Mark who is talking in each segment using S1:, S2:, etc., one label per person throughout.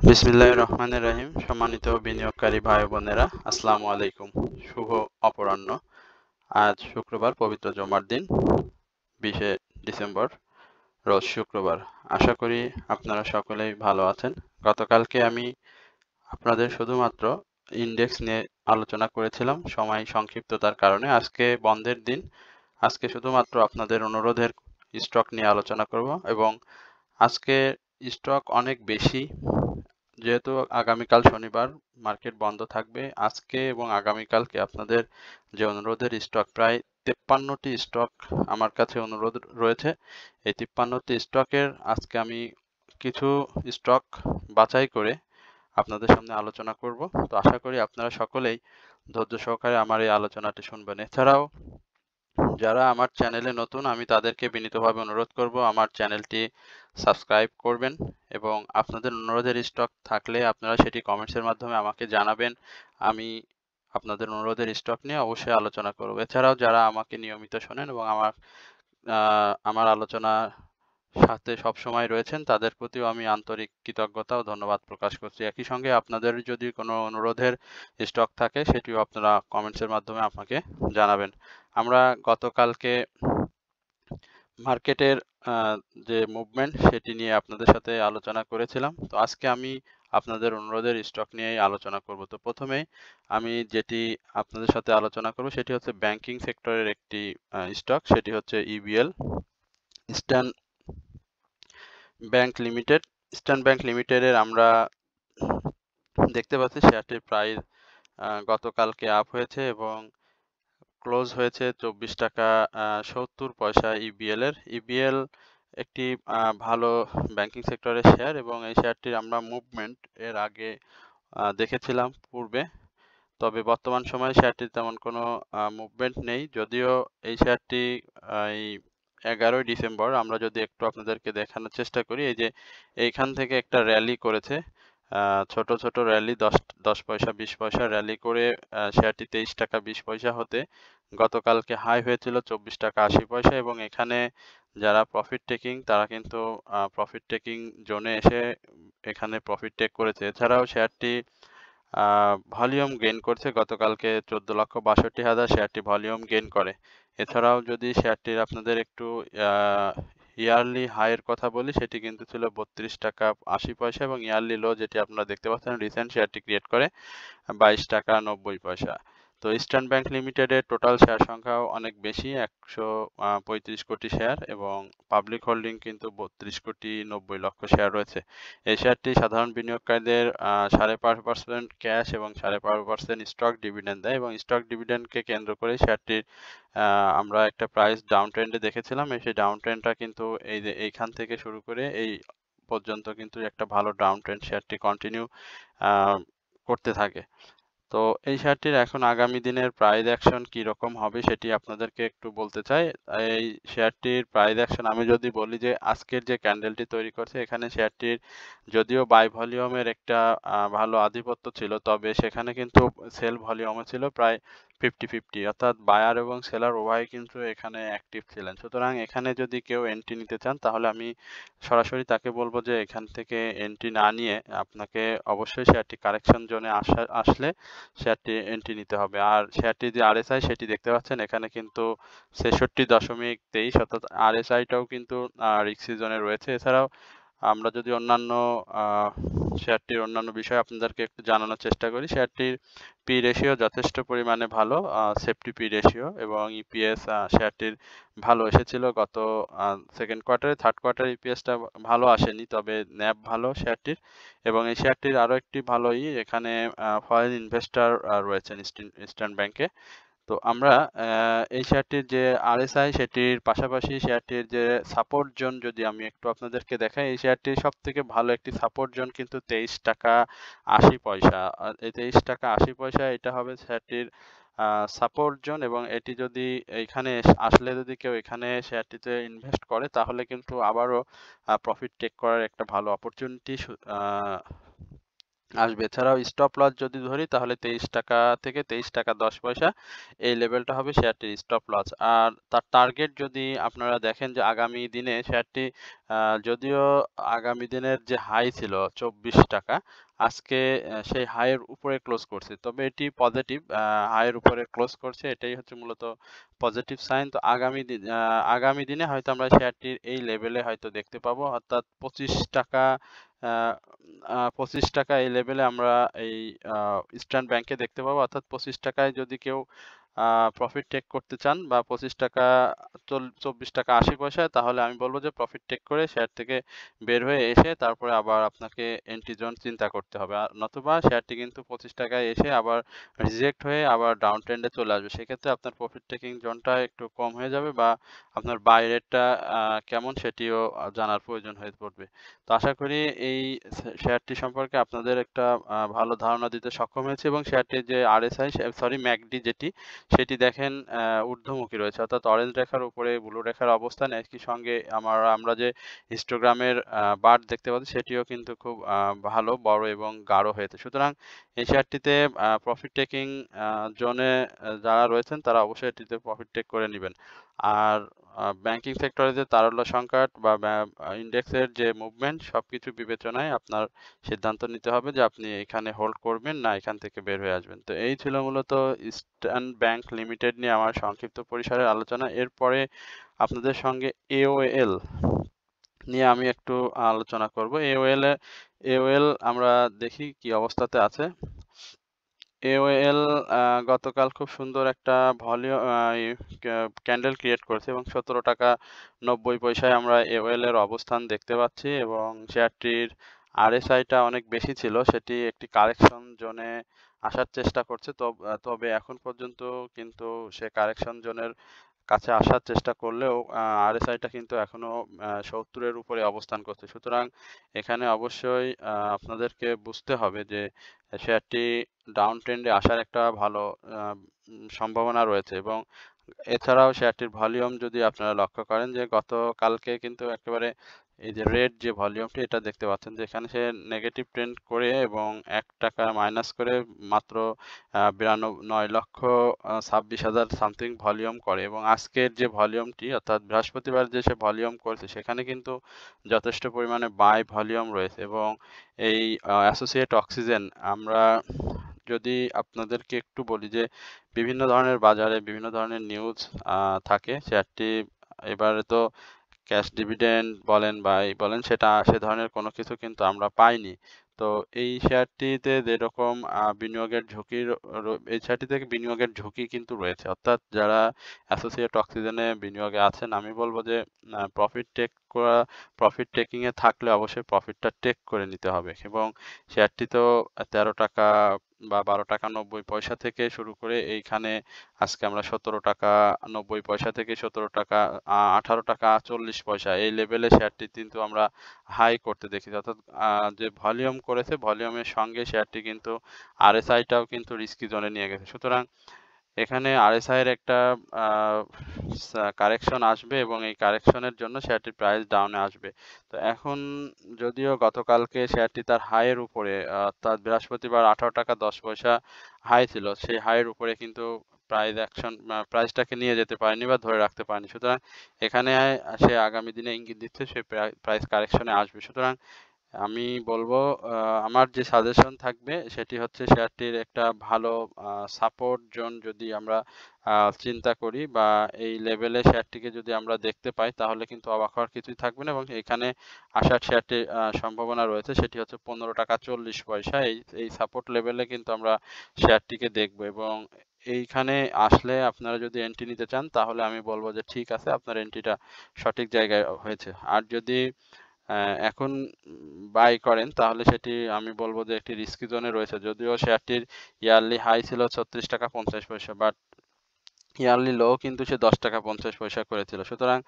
S1: বিসমিল্লাহির রহমানির রহিম। সম্মানিত বিনিয়োগকারী ভাই বোনেরা, আসসালামু আলাইকুম। শুভ অপরাহ্ন। আজ শুক্রবার, পবিত্র জুমার দিন, 20শে ডিসেম্বর, রোজ শুক্রবার। আশা করি আপনারা সকলেই ভালো আছেন। গতকালকে আমি আপনাদের শুধুমাত্র ইন্ডেক্স নিয়ে আলোচনা করেছিলাম সময় সংক্ষিপ্ততার কারণে। আজকে বন্ধের দিন, আজকে শুধুমাত্র আপনাদের অনুরোধের স্টক নিয়ে আলোচনা করব এবং আজকে স্টক অনেক বেশি, যেহেতু আগামীকাল শনিবার মার্কেট বন্ধ থাকবে। আজকে এবং আগামীকালকে আপনাদের যে অনুরোধের স্টক, প্রায় 53টি স্টক আমার কাছে অনুরোধ রয়েছে। এই 53টি স্টকের আজকে আমি কিছু স্টক বাছাই করে আপনাদের সামনে আলোচনা করব। তো আশা করি আপনারা সকলেই ধৈর্য সহকারে আমার এই আলোচনাটি শুনবেন। এছাড়াও যারা আমার চ্যানেলে নতুন, আমি তাদেরকে বিনীতভাবে অনুরোধ করব আমার চ্যানেলটি সাবস্ক্রাইব করবেন এবং আপনাদের অনুরোধের স্টক থাকলে আপনারা সেটি কমেন্টসের মাধ্যমে আমাকে জানাবেন। আমি আপনাদের অনুরোধের স্টক নিয়ে অবশ্যই আলোচনা করব। এছাড়াও যারা আমাকে নিয়মিত শোনেন এবং আমার আলোচনার সাথে সবসময় রয়েছেন, তাদের প্রতিও আমি আন্তরিক কৃতজ্ঞতা ও ধন্যবাদ প্রকাশ করছি। একই সঙ্গে আপনাদের যদি কোনো অনুরোধের স্টক থাকে সেটিও আপনারা কমেন্টসের মাধ্যমে আমাকে জানাবেন। আমরা গতকালকে মার্কেটের যে মুভমেন্ট সেটি নিয়ে আপনাদের সাথে আলোচনা করেছিলাম। তো আজকে আমি আপনাদের অনুরোধের স্টক নিয়েই আলোচনা করব। তো প্রথমেই আমি যেটি আপনাদের সাথে আলোচনা করব সেটি হচ্ছে ব্যাংকিং সেক্টরের একটি স্টক, সেটি হচ্ছে EBL, eastern bank limited. Eastern bank লিমিটেডের আমরা দেখতে পাচ্ছি শেয়ারটির প্রাইস গতকালকে আপ হয়েছে এবং ক্লোজ হয়েছে 24 টাকা 70 পয়সা ইবিএল এর। ইবিএল একটি ভালো ব্যাংকিং সেক্টরের শেয়ার এবং এই শেয়ারটির আমরা মুভমেন্ট এর আগে দেখেছিলাম পূর্বে। তবে বর্তমান সময়ে শেয়ারটির তেমন কোনো মুভমেন্ট নেই। যদিও এই শেয়ারটি এই 11ই ডিসেম্বর আমরা যদি একটু আপনাদেরকে দেখানোর চেষ্টা করি, এই যে এইখান থেকে একটা র্যালি করেছে, ছোট ছোট র্যালি, 10 পয়সা 20 পয়সা র্যালি করে শেয়ারটি 23 টাকা 20 পয়সা হতে গতকালকে হাই হয়েছিল 24 টাকা 80 পয়সা এবং এখানে যারা প্রফিট টেকিং তারা কিন্তু প্রফিট টেকিং জোনে এসে এখানে প্রফিট টেক করেছে। এছাড়াও শেয়ারটি ভলিউম গেইন করছে, গতকালকে 14,62,000 শেয়ারটি ভলিউম গেইন করে। এছাড়াও যদি শেয়ারটির আপনাদের একটু ইয়ারলি হাইয়ের কথা বলি, সেটি কিন্তু ছিল 32 টাকা 80 পয়সা এবং ইয়ারলি লো যেটি আপনারা দেখতে পাচ্ছেন রিসেন্ট শেয়ারটি ক্রিয়েট করে 22 টাকা 90 পয়সা। তো ইস্টার্ন ব্যাংক লিমিটেডের টোটাল শেয়ার সংখ্যাও অনেক বেশি, 135 কোটি শেয়ার এবং পাবলিক হোল্ডিং কিন্তু 32 কোটি 90 লক্ষ শেয়ার রয়েছে। এই শেয়ারটি সাধারণ বিনিয়োগকারীদের 5.5% ক্যাশ এবং 5.5% স্টক ডিভিডেন্ড দেয় এবং স্টক ডিভিডেন্ডকে কেন্দ্র করে শেয়ারটির আমরা একটা প্রাইস ডাউন ট্রেন্ডে দেখেছিলাম। সেই ডাউন ট্রেন্ডটা কিন্তু এই যে এইখান থেকে শুরু করে এই পর্যন্ত কিন্তু একটা ভালো ডাউন ট্রেন্ড শেয়ারটি কন্টিনিউ করতে থাকে। তো এই শেয়ারটির এখন আগামী দিনের প্রাইস অ্যাকশন কি রকম হবে সেটি আপনাদেরকে একটু বলতে চাই। এই শেয়ারটির প্রাইস অ্যাকশন আমি যদি বলি যে আজকের যে ক্যান্ডেলটি তৈরি করছে, এখানে শেয়ারটির যদিও বাই ভলিউমের একটা ভালো আধিপত্য ছিল, তবে সেখানে কিন্তু সেল ভলিউমও ছিল প্রায় 50-50, অর্থাৎ বায়ার এবং সেলার উভয় কিন্তু এখানে অ্যাক্টিভ ছিলেন। সুতরাং এখানে যদি কেউ এন্ট্রি নিতে চান তাহলে আমি সরাসরি তাকে বলবো যে এখান থেকে এন্ট্রি না নিয়ে আপনাকে অবশ্যই শেয়ারটি কারেকশন জোনে আসলে শেয়ারটি এন্ট্রি নিতে হবে। আর শেয়ারটির যে আরএসআই সেটি দেখতে পাচ্ছেন এখানে কিন্তু 66.23, অর্থাৎ আরএসআইটাও কিন্তু রিস্কি জোনে রয়েছে। এছাড়াও আমরা যদি অন্যান্য শেয়ারটির অন্যান্য বিষয় আপনাদেরকে একটু জানানোর চেষ্টা করি, শেয়ারটির পি রেশিও যথেষ্ট পরিমাণে ভালো, সেফটি পি রেশিও এবং ইপিএস শেয়ারটির ভালো এসেছিল গত সেকেন্ড কোয়ার্টারে। থার্ড কোয়ার্টারে ইপিএসটা ভালো আসেনি, তবে ন্যাব ভালো শেয়ারটির এবং এই শেয়ারটির আরও একটি ভালোই, এখানে ফরেন ইনভেস্টর রয়েছেন ইস্টার্ন ব্যাংকে। তো আমরা এই শেয়ারটির যে আরএসআই সেটির পাশাপাশি শেয়ারটির যে সাপোর্ট জোন যদি আমি একটু আপনাদেরকে দেখাই, এই শেয়ারটির সব থেকে ভালো একটি সাপোর্ট জোন কিন্তু 23 টাকা 80 পয়সা। এই 23 টাকা 80 পয়সা এটা হবে শেয়ারটির সাপোর্ট জোন এবং এটি যদি এইখানে আসলে যদি কেউ এখানে শেয়ারটিতে ইনভেস্ট করে তাহলে কিন্তু আবারও প্রফিট টেক করার একটা ভালো অপরচুনিটি আসবে। এছাড়াও স্টপ লস যদি ধরি তাহলে ৳২৩ থেকে ৳২৩.১০ এই লেভেলটা হবে শেয়ারটির স্টপ লস। আর তার টার্গেট যদি আপনারা দেখেন যে আগামী দিনে শেয়ারটি আ যদিও আগামী দিনের যে হাই ছিল ৳২৪, আজকে সেই হাই এর উপরে ক্লোজ করছে। তবে এটি পজিটিভ হাই এর উপরে ক্লোজ করছে। এটাই হচ্ছে মূলত পজিটিভ সাইন। তো আগামী দিনে হয়তো আমরা শেয়ারটির এই লেভেলে হয়তো দেখতে পাবো। অর্থাৎ ৳২৫ আ ৳২৫ এই লেভেলে আমরা এই আ ইস্টার্ন ব্যাংকে দেখতে পাবো। অর্থাৎ ৳২৫ য় যদি কেউ আ প্রফিট টেক করতে চান বা ৳২৫ ৳২৪.৮০ তাহলে আমি বলব যে প্রফিট টেক করে শেয়ার থেকে বের হয়ে এসে তারপরে আবার আপনাকে এন্ট্রি জোন চিন্তা করতে হবে। নতুবা শেয়ারটি কিন্তু ৳২৫ য় এসে আবার রিজেক্ট হয়ে আবার ডাউন ট্রেন্ড এ চলে আসবে। সেক্ষেত্রে আপনার প্রফিট টেকিং জোনটা একটু কম হয়ে যাবে বা আপনার বাই রেটটা কেমন সেটিও জানার প্রয়োজন হয়ে পড়বে। তো আশা করি এই শেয়ারটি সম্পর্কে আপনাদের একটা ভালো ধারণা দিতে সক্ষম হয়েছি এবং শেয়ারটির যে RSI সরি MACD যেটি সেটি দেখেন ঊর্ধ্বমুখী রয়েছে। অর্থাৎ অরেঞ্জ রেখার উপরে ব্লু রেখার অবস্থান একই সঙ্গে আমরা যে হিস্টোগ্রামের বার দেখতে পাচ্ছি সেটিও কিন্তু খুব ভালো, বড় এবং গাঢ় হয়েছে। সুতরাং এই শেয়ারটিতে প্রফিট টেকিং জোনে যারা রয়েছেন তারা অবশ্যই এটিতে প্রফিট টেক করে নিবেন। আর ব্যাংকিং সেক্টরে যে তারল্য সংকট বা ইন্ডেক্সের যে মুভমেন্ট সবকিছু বিবেচনায় আপনার সিদ্ধান্ত নিতে হবে যে আপনি এখানে হোল্ড করবেন না এখান থেকে বের হয়ে আসবেন। তো এই ছিল মূলত ইস্টার্ন ব্যাংক লিমিটেড নিয়ে আমার সংক্ষিপ্ত পরিসরের আলোচনা। এরপরে আপনাদের সঙ্গে AOL নিয়ে আমি একটু আলোচনা করব। AOL আমরা দেখি কি অবস্থাতে আছে। AOL গতকাল খুব সুন্দর একটা ক্যান্ডেল ক্রিয়েট করেছে এবং ৳১৭.৯০ আমরা AOL এর অবস্থান দেখতে পাচ্ছি এবং শেয়ারটির RSI টা অনেক বেশি ছিল। সেটি একটি কারেকশন জোনে আসার চেষ্টা করছে। তবে এখন পর্যন্ত কিন্তু সে কারেকশন জোনের কাছে আসার চেষ্টা করলেও RSI টা কিন্তু এখনো ৭০ এর উপরে অবস্থান করছে। সুতরাং এখানে অবশ্যই আপনাদেরকে বুঝতে হবে যে শেয়ারটি ডাউন ট্রেন্ডে আসার একটা ভালো আ সম্ভাবনা রয়েছে এবং এছাড়াও শেয়ারটির ভলিউম যদি আপনারা লক্ষ্য করেন যে গতকালকে কিন্তু একেবারে এই যে রেড যে ভলিউমটি এটা দেখতে পাচ্ছেন যে এখানে সে নেগেটিভ ট্রেন্ড করে এবং ৳১ মাইনাস করে মাত্র ৯,২৬,০০০ সামথিং ভলিউম করে এবং আজকের যে ভলিউমটি অর্থাৎ বৃহস্পতিবার যে সে ভলিউম করেছে সেখানে কিন্তু যথেষ্ট পরিমাণে বাই ভলিউম রয়েছে এবং এই অ্যাসোসিয়েট অক্সিজেন আমরা যদি আপনাদেরকে একটু বলি যে বিভিন্ন ধরনের বাজারে বিভিন্ন ধরনের নিউজ থাকে। শেয়ারটি এবারে তো ক্যাশ ডিভিডেন্ড বলেন বা এই বলেন সে ধরনের কোনো কিছু কিন্তু আমরা পাইনি। তো এই শেয়ারটিতে যেরকম বিনিয়োগের ঝুঁকির এই শেয়ারটি থেকে বিনিয়োগের ঝুঁকি কিন্তু রয়েছে। অর্থাৎ যারা অ্যাসোসিয়েট অক্সিজেনে বিনিয়োগে আছেন আমি বলব যে প্রফিট টেকিং এ থাকলে অবশ্যই প্রফিটটা টেক করে নিতে হবে এবং শেয়ারটি তো ৳১৩ বা ৳১২.৯০ থেকে শুরু করে এইখানে আজকে আমরা ৳১৭.৯০ থেকে ৳১৮.৪০ এই লেভেলে শেয়ারটি কিন্তু আমরা হাই করতে দেখেছি। অর্থাৎ যে ভলিউম করেছে ভলিউমের সঙ্গে শেয়ারটি কিন্তু RSI টাও কিন্তু রিস্কি জোনে নিয়ে গেছে। সুতরাং এখানে RSI এর একটা আ কারেকশন আসবে এবং এই কারেকশনের জন্য শেয়ারটির প্রাইস ডাউনে আসবে। তো এখন যদিও গতকালকে শেয়ারটি তার হাই এর উপরে অর্থাৎ বৃহস্পতিবার ৳১৮.১০ হাই ছিল। সেই হাই এর উপরে কিন্তু প্রাইসটাকে নিয়ে যেতে পারেনি বা ধরে রাখতে পারেনি। সুতরাং এখানে সে আগামী দিনে ইঙ্গিত দিচ্ছে সে প্রাইস কারেকশন এ আসবে। সুতরাং আমি বলব আ আমার যে সাজেশন থাকবে সেটি হচ্ছে শেয়ারটির একটা ভালো সাপোর্ট জোন যদি আমরা আ চিন্তা করি বা এই লেভেলে শেয়ারটিকে যদি আমরা দেখতে পাই তাহলে কিন্তু অবাক হওয়ার কিছুই থাকবে না এবং এখানে আসার শেয়ারটির সম্ভাবনা রয়েছে সেটি হচ্ছে ৳১৫.৪০ এই সাপোর্ট লেভেলে কিন্তু আমরা শেয়ারটিকে দেখব এবং এইখানে আসলে আপনারা যদি এন্ট্রি নিতে চান তাহলে আমি বলব যে ঠিক আছে আপনার এন্ট্রিটা সঠিক জায়গায় হয়েছে। আর যদি এখন বাই করেন তাহলে সেটি আমি বলব যে একটি রিস্কি জোনে রয়েছে। যদিও শেয়ারটির ইয়ারলি হাই ছিল ৳৩৬.৫০ বাট ইয়ারলি লো কিন্তু সে ৳১০.৫০ করেছিল। সুতরাং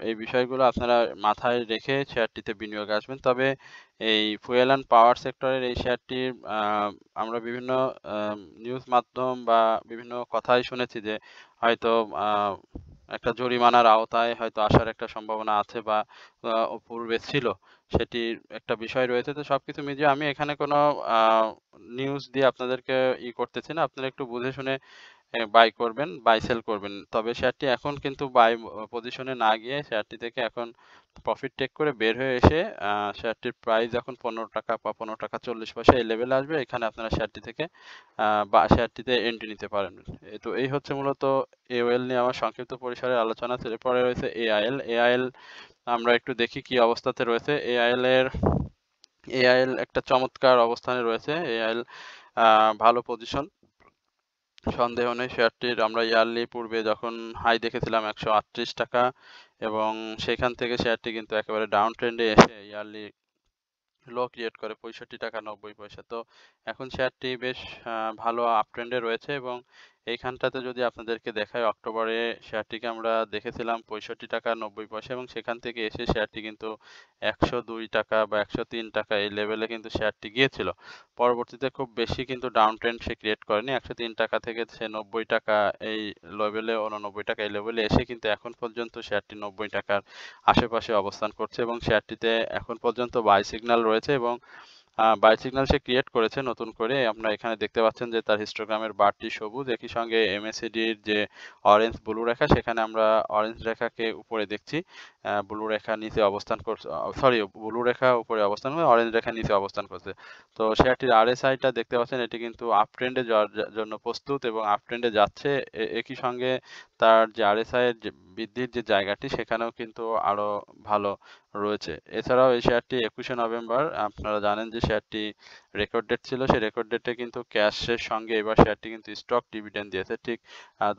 S1: এই বিষয়গুলো আপনারা মাথায় রেখে শেয়ারটিতে বিনিয়োগে আসবেন। তবে এই ফুয়েল অ্যান্ড পাওয়ার সেক্টরের এই শেয়ারটির আমরা বিভিন্ন আ নিউজ মাধ্যম বা বিভিন্ন কথাই শুনেছি যে হয়তো আ একটা জরিমানার আওতায় হয়তো আসার একটা সম্ভাবনা আছে বা পূর্বে ছিল। সেটির একটা বিষয় রয়েছে। তো সবকিছু মিলিয়ে আমি এখানে কোনো আ নিউজ দিয়ে আপনাদেরকে করতেছি না। আপনারা একটু বুঝে শুনে বাই করবেন, বাই সেল করবেন। তবে শেয়ারটি এখন কিন্তু বাই পজিশনে না গিয়ে শেয়ারটি থেকে এখন প্রফিট টেক করে বের হয়ে এসে আ শেয়ারটির প্রাইস এখন ৳15 বা ৳15.40 এই লেভেলে আসবে। এখানে আপনারা শেয়ারটি থেকে বা শেয়ারটিতে এন্ট্রি নিতে পারেন। তো এই হচ্ছে মূলত AOL নিয়ে আমার সংক্ষিপ্ত পরিসরে আলোচনা। এরপরে রয়েছে AIL। AIL আমরা একটু দেখি কি অবস্থাতে রয়েছে। AIL একটা চমৎকার অবস্থানে রয়েছে। AIL আ ভালো পজিশন। সন্দেহ নেই শেয়ারটির আমরা ইয়ারলি পূর্বে যখন হাই দেখেছিলাম ৳138 এবং সেখান থেকে শেয়ারটি কিন্তু একেবারে ডাউন ট্রেন্ডে এসে ইয়ারলি লো ক্রিয়েট করে ৳65.90। তো এখন শেয়ারটি বেশ ভালো আপ ট্রেন্ডে রয়েছে এবং এইখানটাতে যদি আপনাদেরকে দেখাই অক্টোবরে শেয়ারটিকে আমরা দেখেছিলাম ৳65.90 এবং সেখান থেকে এসে শেয়ারটি কিন্তু ৳102 বা ৳103 এই লেভেলে কিন্তু শেয়ারটি গিয়েছিল। পরবর্তীতে খুব বেশি কিন্তু ডাউন ট্রেন্ড সে ক্রিয়েট করেনি। ৳103 থেকে সে ৳90 এই লেভেলে ৳89 এই লেভেলে এসে কিন্তু এখন পর্যন্ত শেয়ারটি ৳90 আশেপাশে অবস্থান করছে এবং শেয়ারটিতে এখন পর্যন্ত বাই সিগন্যাল রয়েছে এবং বাই সিগন্যাল সে ক্রিয়েট করেছে নতুন করে। আপনারা এখানে দেখতে পাচ্ছেন যে তার হিস্টোগ্রামের বারটি সবুজ। একই সঙ্গে MACD-র যে অরেঞ্জ ব্লু রেখা সেখানে আমরা অরেঞ্জ রেখাকে উপরে দেখছি। ব্লু রেখা নিচে অবস্থান করছে সরি ব্লু রেখা উপরে অবস্থান করে অরেঞ্জ রেখা নিচে অবস্থান করছে। তো শেয়ারটির RSI-টা দেখতে পাচ্ছেন এটি কিন্তু আপ ট্রেন্ডে যাওয়ার জন্য প্রস্তুত এবং আপ ট্রেন্ডে যাচ্ছে। একই সঙ্গে তার যে RSI এর যে বৃদ্ধির যে জায়গাটি সেখানেও কিন্তু আরো ভালো রয়েছে। এছাড়াও এই শেয়ারটি ২১শে নভেম্বর আপনারা জানেন যে শেয়ারটি রেকর্ড ডেট ছিল। সেই রেকর্ড ডেটে কিন্তু ক্যাশের সঙ্গে এবার শেয়ারটি কিন্তু স্টক ডিভিডেন্ড দিয়েছে। ঠিক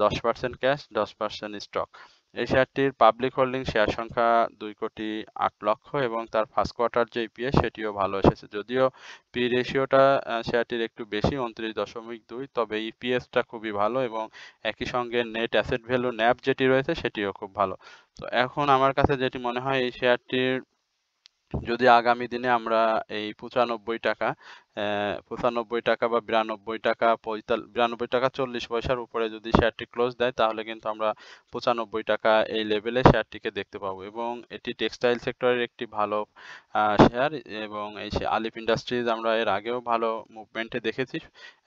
S1: 10% ক্যাশ, 10% স্টক। এই শেয়ারটির পাবলিক হোল্ডিং শেয়ার সংখ্যা ২,৮,০০,০০০ এবং তার ফার্স্ট কোয়ার্টার যে EPS সেটিও ভালো এসেছে। যদিও পি রেশিওটা শেয়ারটির একটু বেশি ২৯.২ তবে EPS-টা খুবই ভালো এবং একই সঙ্গে নেট অ্যাসেট ভ্যালু NAV যেটি রয়েছে সেটিও খুব ভালো। তো এখন আমার কাছে যেটি মনে হয় এই শেয়ারটির যদি আগামী দিনে আমরা এই ৳৯৫ ৳৯৫ বা ৳৯২ ৳৯২.৪০ উপরে যদি শেয়ারটি ক্লোজ দেয় তাহলে কিন্তু আমরা ৳৯৫ এই লেভেলে শেয়ারটিকে দেখতে পাবো এবং এটি টেক্সটাইল সেক্টরের একটি ভালো শেয়ার এবং এই আলিফ ইন্ডাস্ট্রিজ আমরা এর আগেও ভালো মুভমেন্টে দেখেছি।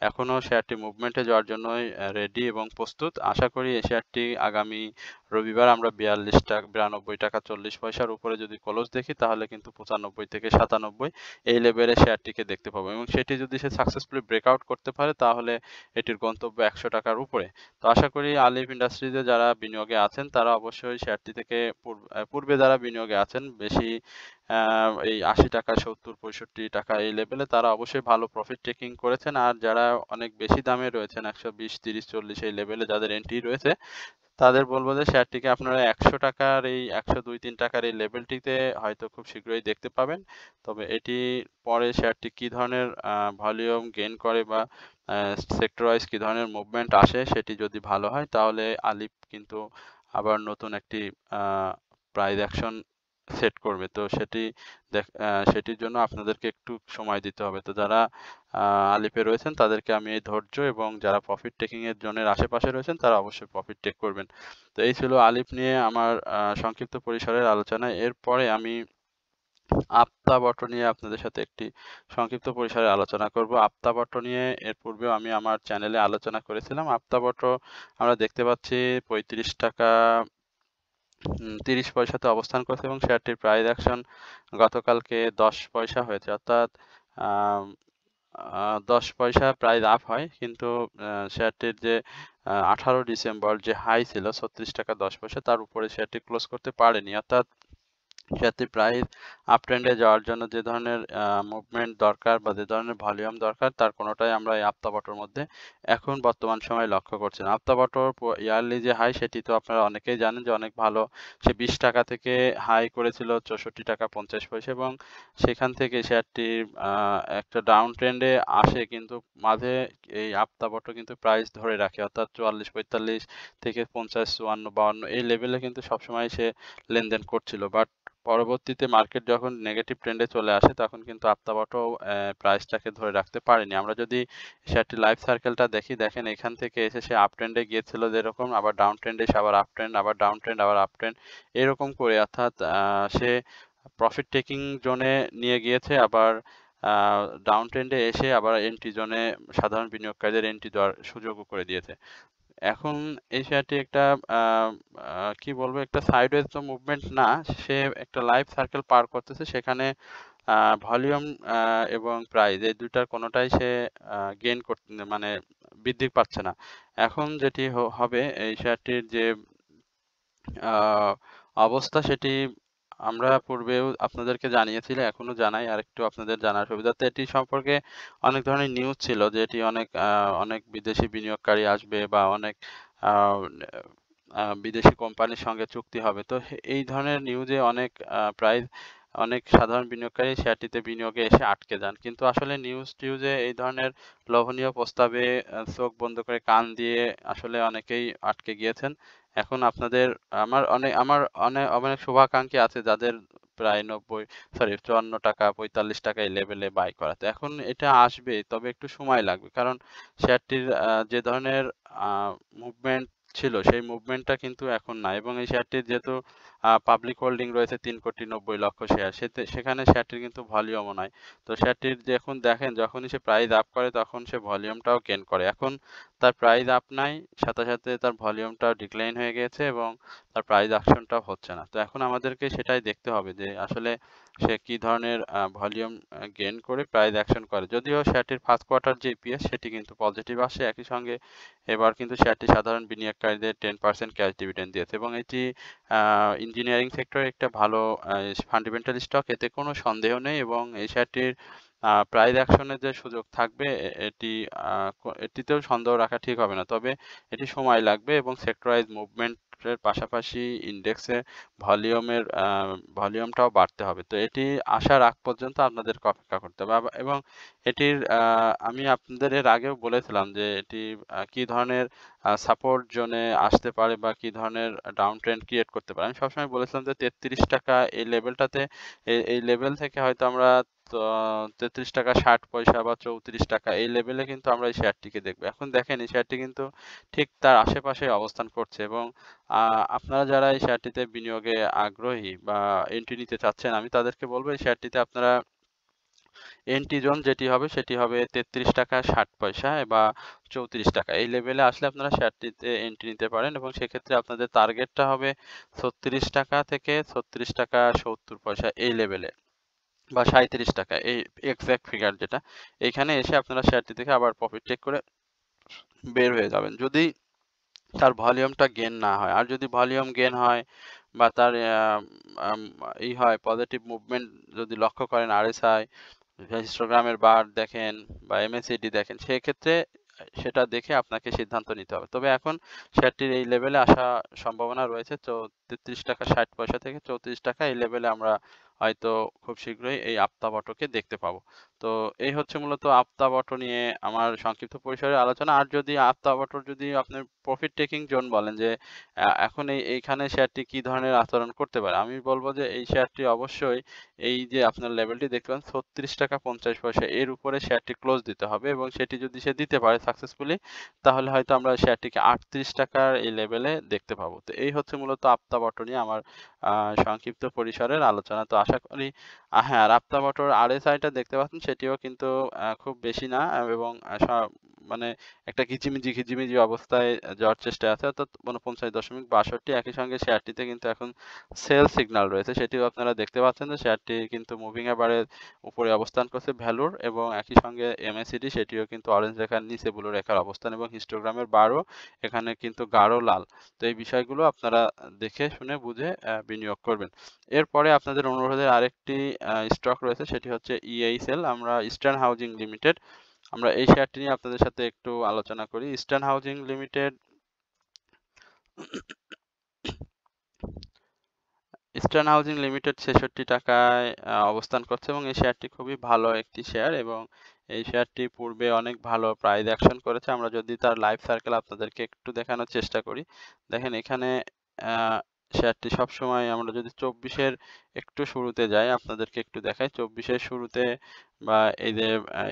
S1: এখনো শেয়ারটি মুভমেন্টে যাওয়ার জন্যই রেডি এবং প্রস্তুত। আশা করি এই শেয়ারটি আগামী রবিবার আমরা ৳৯২.৪০ উপরে যদি ক্লোজ দেখি তাহলে কিন্তু ৯৫ থেকে ৯৭ এই লেভেলে শেয়ারটিকে দেখতে পাবো এবং সেটি যদি সে সাকসেসফুলি ব্রেকআউট করতে পারে তাহলে এটির গন্তব্য ৳১০০ র উপরে। তো আশা করি আলিফ ইন্ডাস্ট্রিজে যারা বিনিয়োগে আছেন তারা অবশ্যই শেয়ারটি থেকে পূর্বে যারা বিনিয়োগে আছেন বেশি এই ৳৮০, ৳৭০, ৳৬৫ এই লেভেলে তারা অবশ্যই ভালো প্রফিট টেকিং করেছেন। আর যারা অনেক বেশি দামে রয়েছেন ১২০, ৩০, ৪০ এই লেভেলে যাদের এন্ট্রি রয়েছে তাদের বলব যে শেয়ারটিকে আপনারা ৳১০০ এই ৳১০০-৳২-৩ এই লেভেলটিতে হয়তো খুব শীঘ্রই দেখতে পাবেন। তবে এটি পরে শেয়ারটি কি ধরনের ভলিউম গেইন করে বা সেক্টর ওয়াইজ কি ধরনের মুভমেন্ট আসে সেটি যদি ভালো হয় তাহলে আলিফ কিন্তু আবার নতুন একটি আ প্রাইস অ্যাকশন সেট করবে। তো সেটির জন্য আপনাদেরকে একটু সময় দিতে হবে। তো যারা আ আলিপে রয়েছেন তাদেরকে আমি এই ধৈর্য এবং যারা প্রফিট টেকিং এর জোনের আশেপাশে রয়েছেন তারা অবশ্যই প্রফিট টেক করবেন। তো এই ছিল আলিপ নিয়ে আমার সংক্ষিপ্ত পরিসরের আলোচনা। এরপরে আমি আপ্তাবট নিয়ে আপনাদের সাথে একটি সংক্ষিপ্ত পরিসরে আলোচনা করব। আপ্তাবট নিয়ে এর পূর্বেও আমি আমার চ্যানেলে আলোচনা করেছিলাম। আপ্তাবট আমরা দেখতে পাচ্ছি ৳৩৫ ৩০ পয়সাতে অবস্থান করছে এবং শেয়ারটির প্রাইস অ্যাকশন গতকালকে ১০ পয়সা হয়েছে। অর্থাৎ আম আ ১০ পয়সা প্রাইস আপ হয়। কিন্তু শেয়ারটির যে ১৮ ডিসেম্বর যে হাই ছিল ৳৩৬.১০ তার উপরে শেয়ারটি ক্লোজ করতে পারেনি। অর্থাৎ শেয়ারটির প্রাইস আপ ট্রেন্ডে যাওয়ার জন্য যে ধরনের মুভমেন্ট দরকার বা যে ধরনের ভলিউম দরকার তার কোনটাই আমরা এই আপ্তাবটর মধ্যে এখন বর্তমান সময়ে লক্ষ্য করছি না। আপ্তাবটর ইয়ারলি যে হাই সেটি তো আপনারা অনেকেই জানেন যে অনেক ভালো। সে ৳২০ থেকে হাই করেছিল ৳৬৪.৫০ এবং সেখান থেকে শেয়ারটি আ একটা ডাউন ট্রেন্ডে আসে কিন্তু মাঝে এই আপ্তাবট কিন্তু প্রাইস ধরে রাখে। অর্থাৎ ৪৪-৪৫ থেকে ৫০, ৫৪, ৫২ এই লেভেলে কিন্তু সবসময় সে লেনদেন করছিল। বাট পরবর্তীতে মার্কেট যখন নেগেটিভ ট্রেন্ডে চলে আসে তখন কিন্তু আপ্তাবটও প্রাইসটাকে ধরে রাখতে পারেনি। আমরা যদি শেয়ারটির লাইফ সার্কেলটা দেখি, দেখেন এখান থেকে এসে সে আপ ট্রেন্ডে গিয়েছিল যেরকম আবার ডাউন ট্রেন্ডে এসে আবার আপ ট্রেন্ড, আবার ডাউন ট্রেন্ড, আবার আপ ট্রেন্ড এরকম করে অর্থাৎ সে প্রফিট টেকিং জোনে নিয়ে গিয়েছে, আবার ডাউন ট্রেন্ডে এসে আবার এন্ট্রি জোনে সাধারণ বিনিয়োগকারীদের এন্ট্রি দেওয়ার সুযোগও করে দিয়েছে। এখন এই শেয়ারটি একটা কি বলবো, একটা সাইডওয়েজ তো মুভমেন্ট না, সে একটা লাইফ সার্কেল পার করতেছে। সেখানে ভলিউম এবং প্রাইস এই দুইটার কোনোটাই সে গেইন করতে মানে বৃদ্ধি পাচ্ছে না। এখন যেটি হবে, এই শেয়ারটির যে অবস্থা সেটি আমরা পূর্বেও আপনাদেরকে জানিয়েছিলাম, এখনো জানাই, আরেকটু আপনাদের জানার সুবিধার্থে। এটি সম্পর্কে অনেক ধরনের নিউজ ছিল যে এটি অনেক বিদেশি বিনিয়োগকারী আসবে বা অনেক বিদেশি কোম্পানির সঙ্গে চুক্তি হবে। তো এই ধরনের নিউজে অনেক সাধারণ বিনিয়োগকারী শেয়ারটিতে বিনিয়োগে এসে আটকে যান। কিন্তু আসলে টিউজে এই ধরনের লোভনীয় প্রস্তাবে চোখ বন্ধ করে কান দিয়ে আসলে অনেকেই আটকে গিয়েছেন। এখন আমার অনেক শুভাকাঙ্ক্ষী আছে যাদের প্রায় 54 টাকা 45 টাকা এই লেভেলে বাই করা। তো এখন এটা আসবে, তবে একটু সময় লাগবে। কারণ শেয়ারটির যে ধরনের মুভমেন্ট ছিল সেই মুভমেন্টটা কিন্তু এখন নাই, এবং এই শেয়ারটির যেহেতু পাবলিক হোল্ডিং রয়েছে 3,90,00,000 শেয়ার, সেখানে শেয়ারটির কিন্তু ভলিউমও নাই। তো শেয়ারটির এখন দেখেন, যখনই সে প্রাইস আপ করে তখন সে ভলিউমটাও গেইন করে। এখন তার প্রাইস আপ নাই, সাথে সাথে তার ভলিউমটাও ডিক্লাইন হয়ে গেছে এবং তার প্রাইস অ্যাকশনটাও হচ্ছে না। তো এখন আমাদেরকে সেটাই দেখতে হবে যে আসলে সে কি ধরনের ভলিউম গেইন করে প্রাইস অ্যাকশন করে। যদিও শেয়ারটির ফার্স্ট কোয়ার্টার যে ইপিএস সেটি কিন্তু পজিটিভ আসে, একই সঙ্গে এবার কিন্তু শেয়ারটি সাধারণ বিনিয়োগকারীদের 10% ক্যাশ ডিভিডেন্ড দিয়েছে, এবং এটি ইঞ্জিনিয়ারিং সেক্টরে একটা ভালো ফান্ডামেন্টাল স্টক, এতে কোনো সন্দেহ নেই। এবং এই শেয়ারটির প্রাইস অ্যাকশনের যে সুযোগ থাকবে, এটিতেও সন্দেহ রাখা ঠিক হবে না। তবে এটি সময় লাগবে, এবং সেক্টরাইজ মুভমেন্টের পাশাপাশি ইন্ডেক্সে ভলিউমটাও বাড়তে হবে। তো এটি আসার আগ পর্যন্ত আপনাদেরকে অপেক্ষা করতে হবে। এবং এটির আমি আপনাদের এর আগেও বলেছিলাম যে এটি কি ধরনের সাপোর্ট জোনে আসতে পারে বা কি ধরনের ডাউন ট্রেন্ড ক্রিয়েট করতে পারে। আমি সবসময় বলেছিলাম যে 33 টাকা এই লেভেলটাতে, এই লেভেল থেকে হয়তো আমরা 33 টাকা 60 পয়সা বা 34 টাকা এই লেভেলে কিন্তু আমরা এই শেয়ারটিকে দেখবো। এখন দেখেন এই শেয়ারটি কিন্তু ঠিক তার আশেপাশে অবস্থান করছে, এবং আপনারা যারা এই শেয়ারটিতে বিনিয়োগে আগ্রহী বা এন্ট্রি নিতে চাচ্ছেন, আমি তাদেরকে বলবো এই শেয়ারটিতে আপনারা এন্ট্রি জোন যেটি হবে সেটি হবে 33 টাকা 60 পয়সা বা 34 টাকা। এই লেভেলে আসলে আপনারা শেয়ারটিতে এন্ট্রি নিতে পারেন, এবং সেক্ষেত্রে আপনাদের টার্গেটটা হবে 36 টাকা থেকে 36 টাকা 70 পয়সা এই লেভেলে, বা 37 টাকা, এই এক্সাক্ট ফিগার যেটা। এখানে এসে আপনারা শেয়ারটি থেকে আবার প্রফিট টেক করে বের হয়ে যাবেন, যদি তার ভলিউমটা গেইন না হয়। আর যদি ভলিউম গেইন হয় বা তার পজিটিভ মুভমেন্ট যদি লক্ষ্য করেন, আরএসআই হিস্টোগ্রামের বার দেখেন বা এমএসিডি দেখেন, সেক্ষেত্রে সেটা দেখে আপনাকে সিদ্ধান্ত নিতে হবে। তবে এখন শেয়ারটির এই লেভেলে আসা সম্ভাবনা রয়েছে 33 টাকা 60 পয়সা থেকে 34 টাকা, এই লেভেলে আমরা হয়তো খুব শীঘ্রই এই আপ্তাবটকে দেখতে পাবো। তো এই হচ্ছে মূলত আপ্তাবট নিয়ে আমার সংক্ষিপ্ত পরিসরে আলোচনা। আর যদি আপ্তাবটর যদি আপনি প্রফিট টেকিং জোন বলেন যে এখন এইখানে শেয়ারটি কি ধরনের আচরণ করতে পারে, আমি বলবো যে এই শেয়ারটি অবশ্যই এই যে আপনার লেভেলটি দেখতে পাচ্ছেন 36 টাকা 50 পয়সা, এর উপরে শেয়ারটি ক্লোজ দিতে হবে, এবং সেটি যদি সে দিতে পারে সাকসেসফুলি, তাহলে হয়তো আমরা শেয়ারটিকে 38 টাকার এই লেভেলে দেখতে পাবো। তো এই হচ্ছে মূলত আপ্তাবট নিয়ে আমার সংক্ষিপ্ত পরিসরের আলোচনা। তো আশা করি হ্যাঁ, আর আপ্তাবটর আরএসআইটা দেখতে পাচ্ছেন সেটিও কিন্তু খুব বেশি না, এবং মানে একটা ঘিজিমিজি অবস্থায় যাওয়ার চেষ্টায় আছে, অর্থাৎ 49.62। একই সঙ্গে শেয়ারটিতে কিন্তু এখন সেল সিগন্যাল রয়েছে, সেটিও আপনারা দেখতে পাচ্ছেন যে শেয়ারটি কিন্তু মুভিং এভারেজ উপরে অবস্থান করছে ভ্যালুর, এবং একই সঙ্গে এমএসিডি সেটিও কিন্তু অরেঞ্জ রেখার নিচে ব্লু রেখার অবস্থান, এবং হিস্টোগ্রামের বারও এখানে কিন্তু গাঢ় লাল। তো এই বিষয়গুলো আপনারা দেখে শুনে বুঝে বিনিয়োগ করবেন। এরপরে আপনাদের অনুরোধের আরেকটি স্টক রয়েছে, সেটি হচ্ছে ইএইচএল, আমরা ইস্টার্ন হাউজিং লিমিটেড। আমরা এই শেয়ারটি নিয়ে আপনাদের সাথে একটু আলোচনা করি। Eastern housing limited eastern housing limited 66 টাকায় অবস্থান করছে, এবং এই শেয়ারটি খুবই ভালো একটি শেয়ার, এবং এই শেয়ারটি পূর্বে অনেক ভালো প্রাইস অ্যাকশন করেছে। আমরা যদি তার লাইফ সার্কেল আপনাদেরকে একটু দেখানোর চেষ্টা করি, দেখেন এখানে শেয়ারটি সবসময়, আমরা যদি 24-এর একটু শুরুতে যাই, আপনাদেরকে একটু দেখাই 24-এর শুরুতে, বা এই যে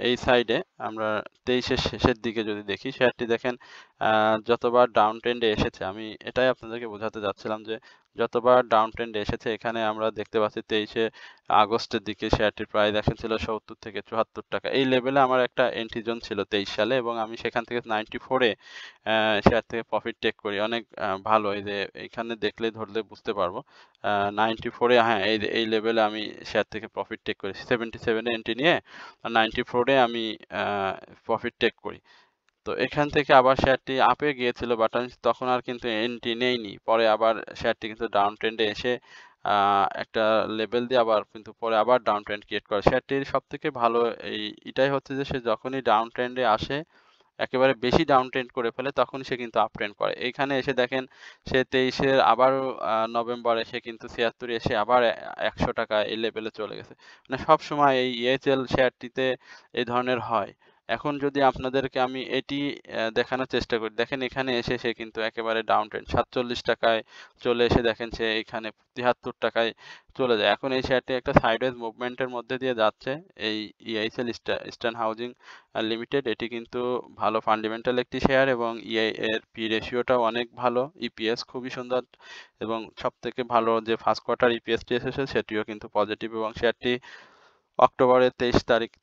S1: এই সাইডে আমরা 23-এর শেষের দিকে যদি দেখি, শেয়ারটি দেখেন যতবার ডাউন ট্রেন্ডে এসেছে, আমি এটাই আপনাদেরকে বোঝাতে যাচ্ছিলাম যে যতবার ডাউন ট্রেন্ড এসেছে এখানে আমরা দেখতে পাচ্ছি 23শে আগস্টের দিকে শেয়ারটির প্রাইস অ্যাকশন ছিল ৭০ থেকে ৭৪ টাকা। এই লেভেলে আমার একটা এন্ট্রি জোন ছিল 23 সালে এবং আমি সেখান থেকে 94 এ শেয়ার থেকে প্রফিট টেক করি। অনেক ভালো এই যে এখানে দেখলেই ধরলে বুঝতে পারবো। 94 এ হ্যাঁ, এই যে এই লেভেলে আমি শেয়ার থেকে প্রফিট টেক করি। 77 এ এন্ট্রি নিয়ে 94 এ আমি আ প্রফিট টেক করি। তো এখান থেকে আবার শেয়ারটি আপে গিয়েছিল বাট আমি তখন আর কিন্তু এন্ট্রি নেইনি। পরে আবার শেয়ারটি কিন্তু ডাউন ট্রেন্ডে এসে আ একটা লেভেল দিয়ে আবার কিন্তু পরে আবার ডাউন ট্রেন্ড ক্রিয়েট করে। শেয়ারটির সবথেকে ভালো এটাই হচ্ছে যে সে যখনই ডাউন ট্রেন্ডে আসে একেবারে বেশি ডাউন ট্রেন্ড করে ফেলে তখন সে কিন্তু আপ ট্রেন্ড করে। এইখানে এসে দেখেন সে 23 এর আবারও নভেম্বরে সে কিন্তু ৭৬ এসে আবার ৳১০০ এই লেভেলে চলে গেছে। মানে সবসময় এই EHL শেয়ারটিতে এই ধরনের হয়। এখন যদি আপনাদেরকে আমি এটি দেখানোর চেষ্টা করি, দেখেন এখানে এসে সে কিন্তু একেবারে ডাউন ট্রেন্ড ৳৪৭ চলে এসে দেখেন সে এখানে ৳৭৩ চলে যায়। এখন এই শেয়ারটি একটা সাইডওয়েজ মুভমেন্ট এর মধ্যে দিয়ে যাচ্ছে। এই EISL ইস্টার্ন হাউজিং লিমিটেড এটি কিন্তু ভালো ফান্ডামেন্টাল একটি শেয়ার এবং এর পি রেশিওটাও অনেক ভালো, ইপিএস খুবই সুন্দর এবং সবথেকে ভালো যে ফার্স্ট কোয়ার্টার ইপিএসটি এসেছে সেটিও কিন্তু পজিটিভ এবং শেয়ারটি অক্টোবরের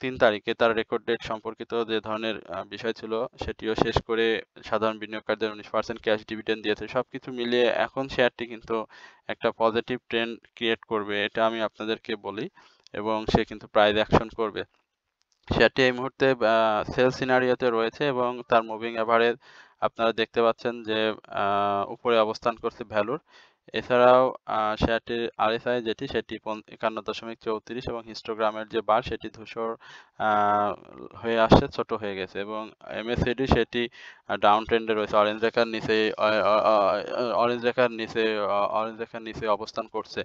S1: ৩ তারিখে তার রেকর্ড ডেট সম্পর্কিত যে ধরনের বিষয় ছিল সেটিও শেষ করে সাধারণ বিনিয়োগকারীদের 19% ক্যাশ ডিভিডেন্ড দিয়েছে। সবকিছু মিলিয়ে এখন শেয়ারটি কিন্তু একটা পজিটিভ ট্রেন্ড ক্রিয়েট করবে এটা আমি আপনাদেরকে বলি এবং সে কিন্তু প্রাইস অ্যাকশন করবে। শেয়ারটি এই মুহূর্তে সেল সিনারিওতে রয়েছে এবং তার মুভিং এভারেজ আপনারা দেখতে পাচ্ছেন যে উপরে অবস্থান করছে ভ্যালুর। এছাড়াও শেয়ারটির RSI যেটি সেটি 51.34 এবং হিস্টোগ্রামের যে বার সেটি ধূসর আ হয়ে আসছে, ছোট হয়ে গেছে এবং MACD সেটি ডাউন ট্রেন্ডে রয়েছে। অরেঞ্জ রেখার নিচে অ অ অ অরেঞ্জ রেখার নিচে অরেঞ্জ রেখার নিচে অবস্থান করছে।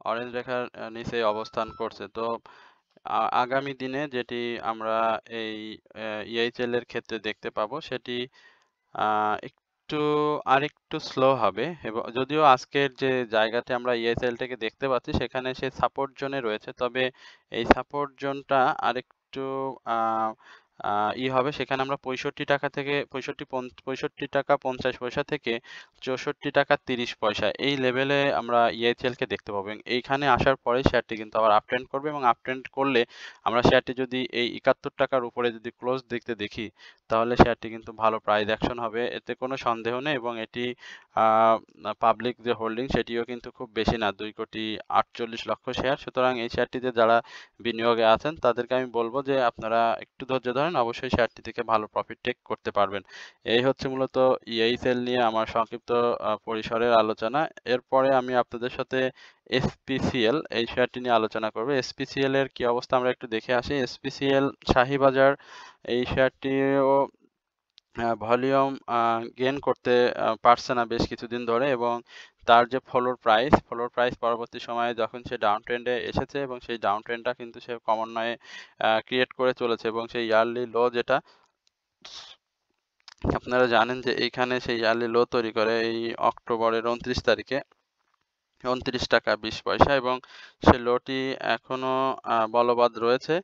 S1: অরেঞ্জ রেখার নিচে অবস্থান করছে। তো আগামী দিনে যেটি আমরা এই EIHL এর ক্ষেত্রে দেখতে পাবো সেটি আ একটু আরেকটু স্লো হবে এবং যদিও আজকের যে জায়গাতে আমরা EIHL টাকে দেখতে পাচ্ছি সেখানে সে সাপোর্ট জোনে রয়েছে। তবে এই সাপোর্ট জোনটা আরেকটু আ আ হবে সেখানে আমরা ৳৬৫ থেকে ৳৬৫.৫০ থেকে ৳৬৪.৩০ এই লেভেলে আমরা EIHL কে দেখতে পাবো এবং এইখানে আসার পরে শেয়ারটি কিন্তু আবার আপট্রেন্ড করবে এবং আপট্রেন্ড করলে আমরা শেয়ারটি যদি এই ৳৭১ র উপরে যদি ক্লোজ দেখি তাহলে শেয়ারটি কিন্তু ভালো প্রাইস অ্যাকশন হবে। এতে কোনো সন্দেহ নেই এবং এটি আ পাবলিক যে হোল্ডিং সেটিও কিন্তু খুব বেশি না, ২,৪৮,০০,০০০ শেয়ার। সুতরাং এই শেয়ারটিতে যারা বিনিয়োগে আছেন তাদেরকে আমি বলব যে আপনারা একটু ধৈর্য ধরেন, অবশ্যই শেয়ারটি থেকে ভালো প্রফিট টেক করতে পারবেন। এই হচ্ছে মূলত EIHL নিয়ে আমার সংক্ষিপ্ত পরিসরের আলোচনা। এরপরে আমি আপনাদের সাথে SPCL এই শেয়ারটি নিয়ে আলোচনা করব। SPCL এর কি অবস্থা আমরা একটু দেখে আসি। SPCL শাহীবাজার এই শেয়ারটিও ভলিউম গেইন করতে পারছে না বেশ কিছুদিন ধরে এবং তার যে ফ্লোর প্রাইস পরবর্তী সময়ে যখন সে ডাউন ট্রেন্ডে এসেছে এবং সেই ডাউন ট্রেন্ডটা কিন্তু সে ক্রমান্বয়ে ক্রিয়েট করে চলেছে এবং সেই ইয়ারলি লো যেটা আপনারা জানেন যে এইখানে সেই ইয়ারলি লো তৈরি করে এই অক্টোবরের ২৯ তারিখে ৳২৯.২০ এবং সেই লোটি এখনো বলবৎ রয়েছে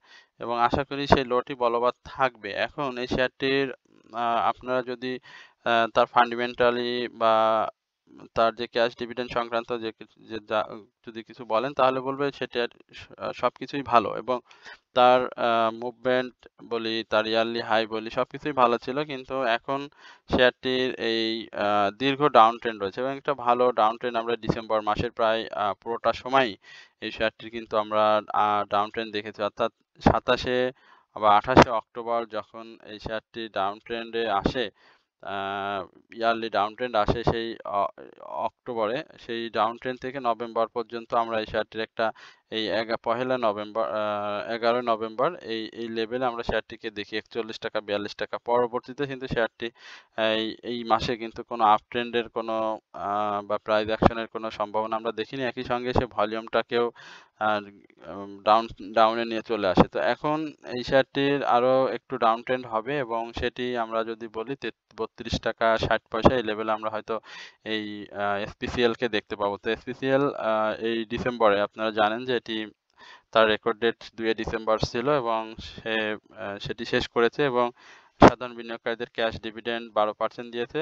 S1: এবং আশা করি সেই লোটি বলবৎ থাকবে। এখন এই শেয়ারটির আপনারা যদি তার ফান্ডামেন্টালি বা তার যে ক্যাশ ডিভিডেন্ড সংক্রান্ত যে কিছু যদি কিছু বলেন তাহলে বলবে সেটার সবকিছুই ভালো এবং তার মুভমেন্ট বলি, তার ইয়ারলি হাই বলি সবকিছুই ভালো ছিল। কিন্তু এখন শেয়ারটির এই দীর্ঘ ডাউন ট্রেন্ড রয়েছে এবং একটা ভালো ডাউন ট্রেন্ড আমরা ডিসেম্বর মাসের প্রায় পুরোটা সময়ই এই শেয়ারটির কিন্তু আমরা ডাউন ট্রেন্ড দেখেছি। অর্থাৎ ২৭ এ বা ২৮ এ অক্টোবর যখন এই শেয়ারটি ডাউন ট্রেন্ডে আসে, আ ইয়ারলি ডাউন ট্রেন্ড আসে সেই অক্টোবরে, সেই ডাউন ট্রেন্ড থেকে নভেম্বর পর্যন্ত আমরা এই শেয়ারটির একটা এই পহেলা নভেম্বর ১১ নভেম্বর এই লেভেলে আমরা শেয়ারটিকে দেখি ৳৪১, ৳৪২। পরবর্তীতে কিন্তু শেয়ারটি এই মাসে কিন্তু কোনো আপ ট্রেন্ডের কোনো বা প্রাইস অ্যাকশনের কোনো সম্ভাবনা আমরা দেখিনি। একই সঙ্গে সে ভলিউমটাকেও আ ডাউনে নিয়ে চলে আসে। তো এখন এই শেয়ারটির আরো একটু ডাউন ট্রেন্ড হবে এবং সেটি আমরা যদি বলি ৳৩২.৬০ এই লেভেলে আমরা হয়তো এই SPCL কে দেখতে পাবো। তো SPCL এই ডিসেম্বরে আপনারা জানেন যে এটি তার রেকর্ড ডেট 2 ডিসেম্বর ছিল এবং সে সেটি শেষ করেছে এবং সাধারণ বিনিয়োগকারীদের ক্যাশ ডিভিডেন্ড 12% দিয়েছে।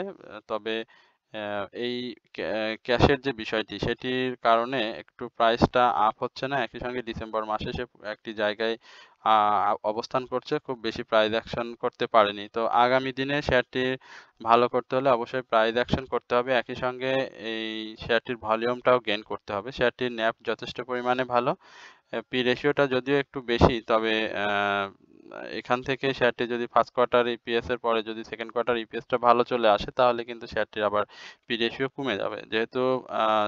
S1: তবে এই ক্যাশের যে বিষয়টি সেটির কারণে একটু প্রাইসটা আপ হচ্ছে না। একই সঙ্গে ডিসেম্বর মাসে সে একটি জায়গায় অবস্থান করছে, খুব বেশি প্রাইস অ্যাকশন করতে পারেনি। তো আগামী দিনে শেয়ারটি ভালো করতে হলে অবশ্যই প্রাইস অ্যাকশন করতে হবে। একই সঙ্গে এই শেয়ারটির ভলিউমটাও গেইন করতে হবে। শেয়ারটির ন্যাভ যথেষ্ট পরিমাণে ভালো। পি রেশিওটা যদিও একটু বেশি, তবে এখান থেকে শেয়ারটি যদি ফার্স্ট কোয়ার্টার ইপিএস এর পরে যদি সেকেন্ড কোয়ার্টার ইপিএসটা ভালো চলে আসে তাহলে কিন্তু শেয়ারটির আবার পি রেশিও কমে যাবে। যেহেতু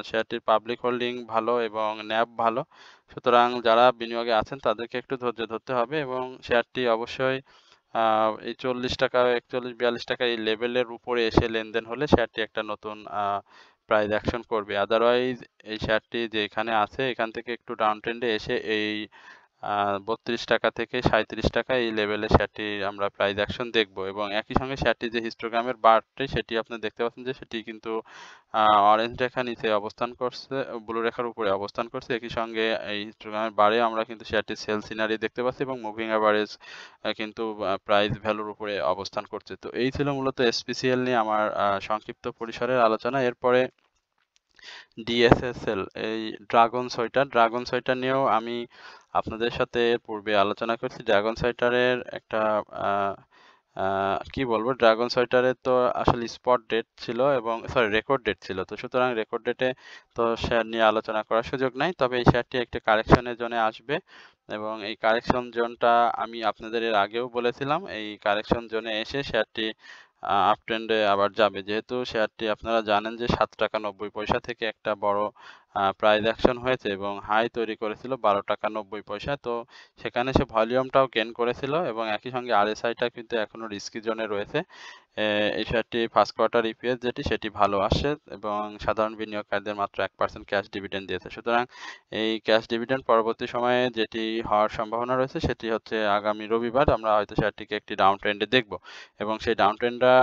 S1: শেয়ারটির পাবলিক হোল্ডিং ভালো এবং ন্যাভ ভালো, সুতরাং যারা বিনিয়োগে আছেন তাদেরকে একটু ধৈর্য ধরতে হবে এবং শেয়ারটি অবশ্যই এই 40 টাকা 41-42 টাকা এই লেভেলের উপরে এসে লেনদেন হলে শেয়ারটি একটা নতুন প্রাইস অ্যাকশন করবে। আদারওয়াইজ এই শেয়ারটি যেখানে আছে এখান থেকে একটু ডাউন ট্রেন্ডে এসে এই 32 টাকা থেকে 37 টাকা এই লেভেলে শেয়ারটি আমরা প্রাইস অ্যাকশন দেখব এবং একই সঙ্গে শেয়ারটি যে হিস্টোগ্রামের বারটি সেটি আপনি দেখতে পাচ্ছেন যে সেটি কিন্তু অরেঞ্জ রেখা নিচে অবস্থান করছে, ব্লু রেখার উপরে অবস্থান করছে। একই সঙ্গে এই হিস্টোগ্রামের বারে আমরা কিন্তু শেয়ারটির সেল সিনারি দেখতে পাচ্ছি এবং মুভিং অ্যাভারেজ কিন্তু প্রাইস ভ্যালুর উপরে অবস্থান করছে। তো এই ছিল মূলত এসপিসিএল নিয়ে আমার সংক্ষিপ্ত পরিসরের আলোচনা। এরপরে ডিএসএসএল এই ড্রাগন সোয়েটার নিয়েও আমি আপনাদের সাথে পূর্বে আলোচনা করছি। ড্রাগন সোয়েটারের একটা কি বলবো, ড্রাগন সোয়েটারের তো আসলে স্পট ডেট ছিল এবং রেকর্ড ডেট ছিল। তো সুতরাং রেকর্ড ডেটে তো শেয়ার নিয়ে আলোচনা করার সুযোগ নাই, তবে এই শেয়ারটি একটি কারেকশনের জোনে আসবে এবং এই কারেকশন জোনটা আমি আপনাদের এর আগেও বলেছিলাম। এই কারেকশন জোনে এসে শেয়ারটি আপ ট্রেন্ডে আবার যাবে। যেহেতু শেয়ারটি আপনারা জানেন যে 7 টাকা 90 পয়সা থেকে একটা বড় প্রাইস অ্যাকশন হয়েছে এবং হাই তৈরি করেছিল 12 টাকা 90 পয়সা। তো সেখানে সে ভলিউমটাও গেইন করেছিল এবং একই সঙ্গে আরএসআইটা কিন্তু এখনো রিস্কি জোনে রয়েছে। এই শেয়ারটি ফার্স্ট কোয়ার্টার ইপিএস যেটি সেটি ভালো আসে এবং সাধারণ বিনিয়োগকারীদের মাত্র 1% ক্যাশ ডিভিডেন্ড দিয়েছে। সুতরাং এই ক্যাশ ডিভিডেন্ড পরবর্তী সময়ে যেটি হওয়ার সম্ভাবনা রয়েছে সেটি হচ্ছে আগামী রবিবার আমরা হয়তো শেয়ারটিকে একটি ডাউন ট্রেন্ডে দেখব এবং সেই ডাউন ট্রেন্ডটা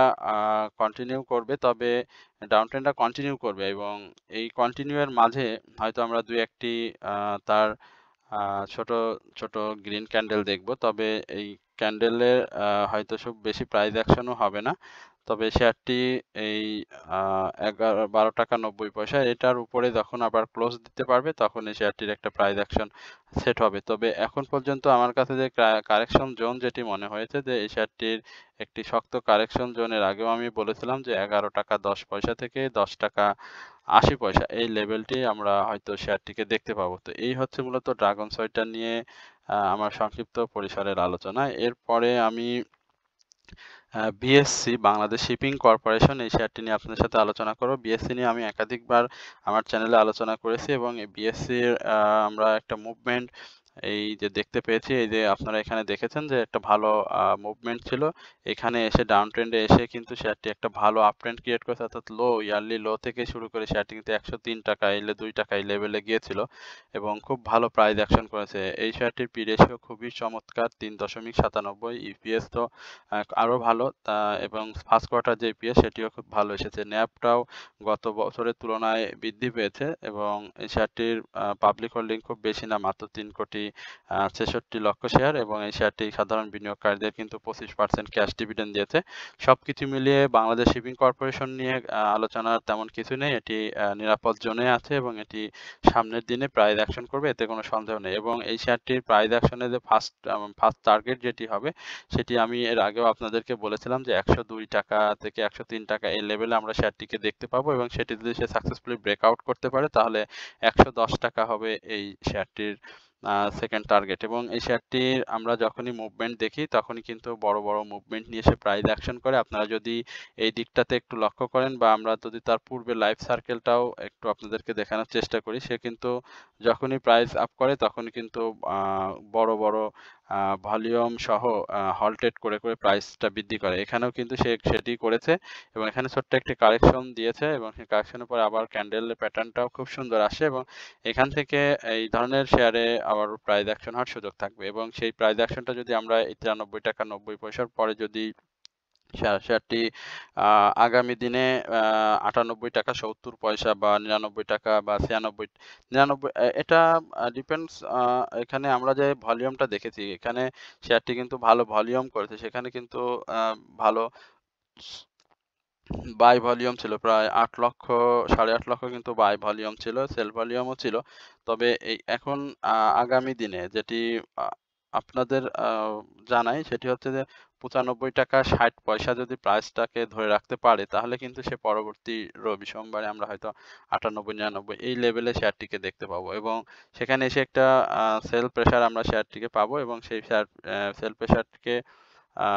S1: কন্টিনিউ করবে। তবে ডাউন ট্রেন্ডটা কন্টিনিউ করবে এবং এই কন্টিনিউ এর মাঝে হয়তো আমরা দুই একটি তার ছোট ছোট গ্রিন ক্যান্ডেল দেখব। তবে এই ক্যান্ডেলের হয়তো খুব বেশি প্রাইস অ্যাকশনও হবে না। তবে শেয়ারটি এই 12 টাকা 90 পয়সা এটার উপরে যখন আবার ক্লোজ দিতে পারবে তখন এই শেয়ারটির একটা প্রাইস অ্যাকশন সেট হবে। তবে এখন পর্যন্ত আমার কাছে যে কারেকশন জোন যেটি মনে হয়েছে যে এই শেয়ারটির একটি শক্ত কারেকশন জোনের আগেও আমি বলেছিলাম যে 11 টাকা 10 পয়সা থেকে 10 টাকা 80 পয়সা এই লেভেলটি আমরা হয়তো শেয়ারটিকে দেখতে পাবো। তো এই হচ্ছে মূলত ড্রাগন সোয়েটার নিয়ে আমার সংক্ষিপ্ত পরিসরের আলোচনা। এরপরে আমি বিএসসি বাংলাদেশ শিপিং কর্পোরেশন এই শেয়ারটি নিয়ে আপনাদের সাথে আলোচনা করব। বিএসসি নিয়ে আমি একাধিকবার আমার চ্যানেলে আলোচনা করেছি এবং এই বিএসসির আমরা একটা মুভমেন্ট এই যে দেখতে পেয়েছি, এই যে আপনারা এখানে দেখেছেন যে একটা ভালো মুভমেন্ট ছিল। এখানে এসে ডাউন ট্রেন্ডে এসে কিন্তু শেয়ারটি একটা ভালো আপ ট্রেন্ড ক্রিয়েট করেছে, অর্থাৎ ইয়ারলি লো থেকে শুরু করে শেয়ারটি কিন্তু 103 টাকা 2 টাকা এই লেভেলে গিয়েছিল এবং খুব ভালো প্রাইস অ্যাকশন করেছে। এই শেয়ারটির পি রেশিও খুবই চমৎকার 3.97, ইপিএস তো আরো ভালো এবং ফার্স্ট কোয়ার্টার যে ইপিএস সেটিও খুব ভালো এসেছে। ন্যাভটাও গত বছরের তুলনায় বৃদ্ধি পেয়েছে এবং এই শেয়ারটির পাবলিক হোল্ডিং খুব বেশি না, মাত্র 3 কোটি 66 লক্ষ শেয়ার এবং এই শেয়ারটি সাধারণ বিনিয়োগকারীদের কিন্তু 25% ক্যাশ ডিভিডেন্ড দিয়েছে। সবকিছু মিলিয়ে বাংলাদেশ শিপিং কর্পোরেশন নিয়ে আলোচনার তেমন কিছু নেই। এটি নিরাপদ জোনে আছে এবং এটি সামনের দিনে প্রাইস অ্যাকশন করবে, এতে কোনো সন্দেহ নেই এবং এই শেয়ারটির প্রাইস অ্যাকশনে যে ফার্স্ট টার্গেট যেটি হবে সেটি আমি এর আগেও আপনাদেরকে বলেছিলাম যে 102 টাকা থেকে 103 টাকা এই লেভেলে আমরা শেয়ারটিকে দেখতে পাবো এবং সেটি যদি সে সাকসেসফুলি ব্রেকআউট করতে পারে তাহলে 110 টাকা হবে এই শেয়ারটির সেকেন্ড টার্গেট এবং এই শেয়ারটির আমরা যখনই মুভমেন্ট দেখি তখনই কিন্তু বড় বড় মুভমেন্ট নিয়ে এসে প্রাইস অ্যাকশন করে। আপনারা যদি এই দিকটাতে একটু লক্ষ্য করেন বা আমরা যদি তার পূর্বে লাইফ সার্কেলটাও একটু আপনাদেরকে দেখানোর চেষ্টা করি, সে কিন্তু যখনই প্রাইস আপ করে তখনই কিন্তু বড় বড় ভলিউম সহ হল্টেড করে করে প্রাইসটা বৃদ্ধি করে। এখানেও কিন্তু সে সেটি করেছে এবং এখানে ছোট্ট একটি কারেকশন দিয়েছে এবং সেই কারেকশনের পরে আবার ক্যান্ডেলের প্যাটার্নটাও খুব সুন্দর আসে এবং এখান থেকে এই ধরনের শেয়ারে আবার প্রাইস অ্যাকশন হওয়ার সুযোগ থাকবে এবং সেই প্রাইস অ্যাকশনটা যদি আমরা 93 টাকা 90 পয়সার পরে যদি শেয়ারটি আগামী দিনে ৯৮ টাকা ৭০ পয়সা বা ৯৯ টাকা বা ৯৬ ৯৯ এটা ডিপেন্ডস এখানে আমরা যে ভলিউমটা দেখেছি, এখানে শেয়ারটি কিন্তু ভালো ভলিউম করেছে। সেখানে কিন্তু ভালো বাই ভলিউম ছিল প্রায় ৮ লক্ষ ৮.৫ লক্ষ কিন্তু বাই ভলিউম ছিল, সেল ভলিউমও ছিল। তবে এখন আগামী দিনে যেটি আ আপনাদের জানাই সেটি হচ্ছে যে ৳৯৫.৬০ যদি প্রাইসটাকে ধরে রাখতে পারে তাহলে কিন্তু সে পরবর্তী রবি সোমবারে আমরা হয়তো ৯৮-৯৯ এই লেভেলে শেয়ারটিকে দেখতে পাবো এবং সেখানে এসে একটা সেল প্রেশার আমরা শেয়ারটিকে পাবো এবং সেই সেল প্রেশারটিকে আ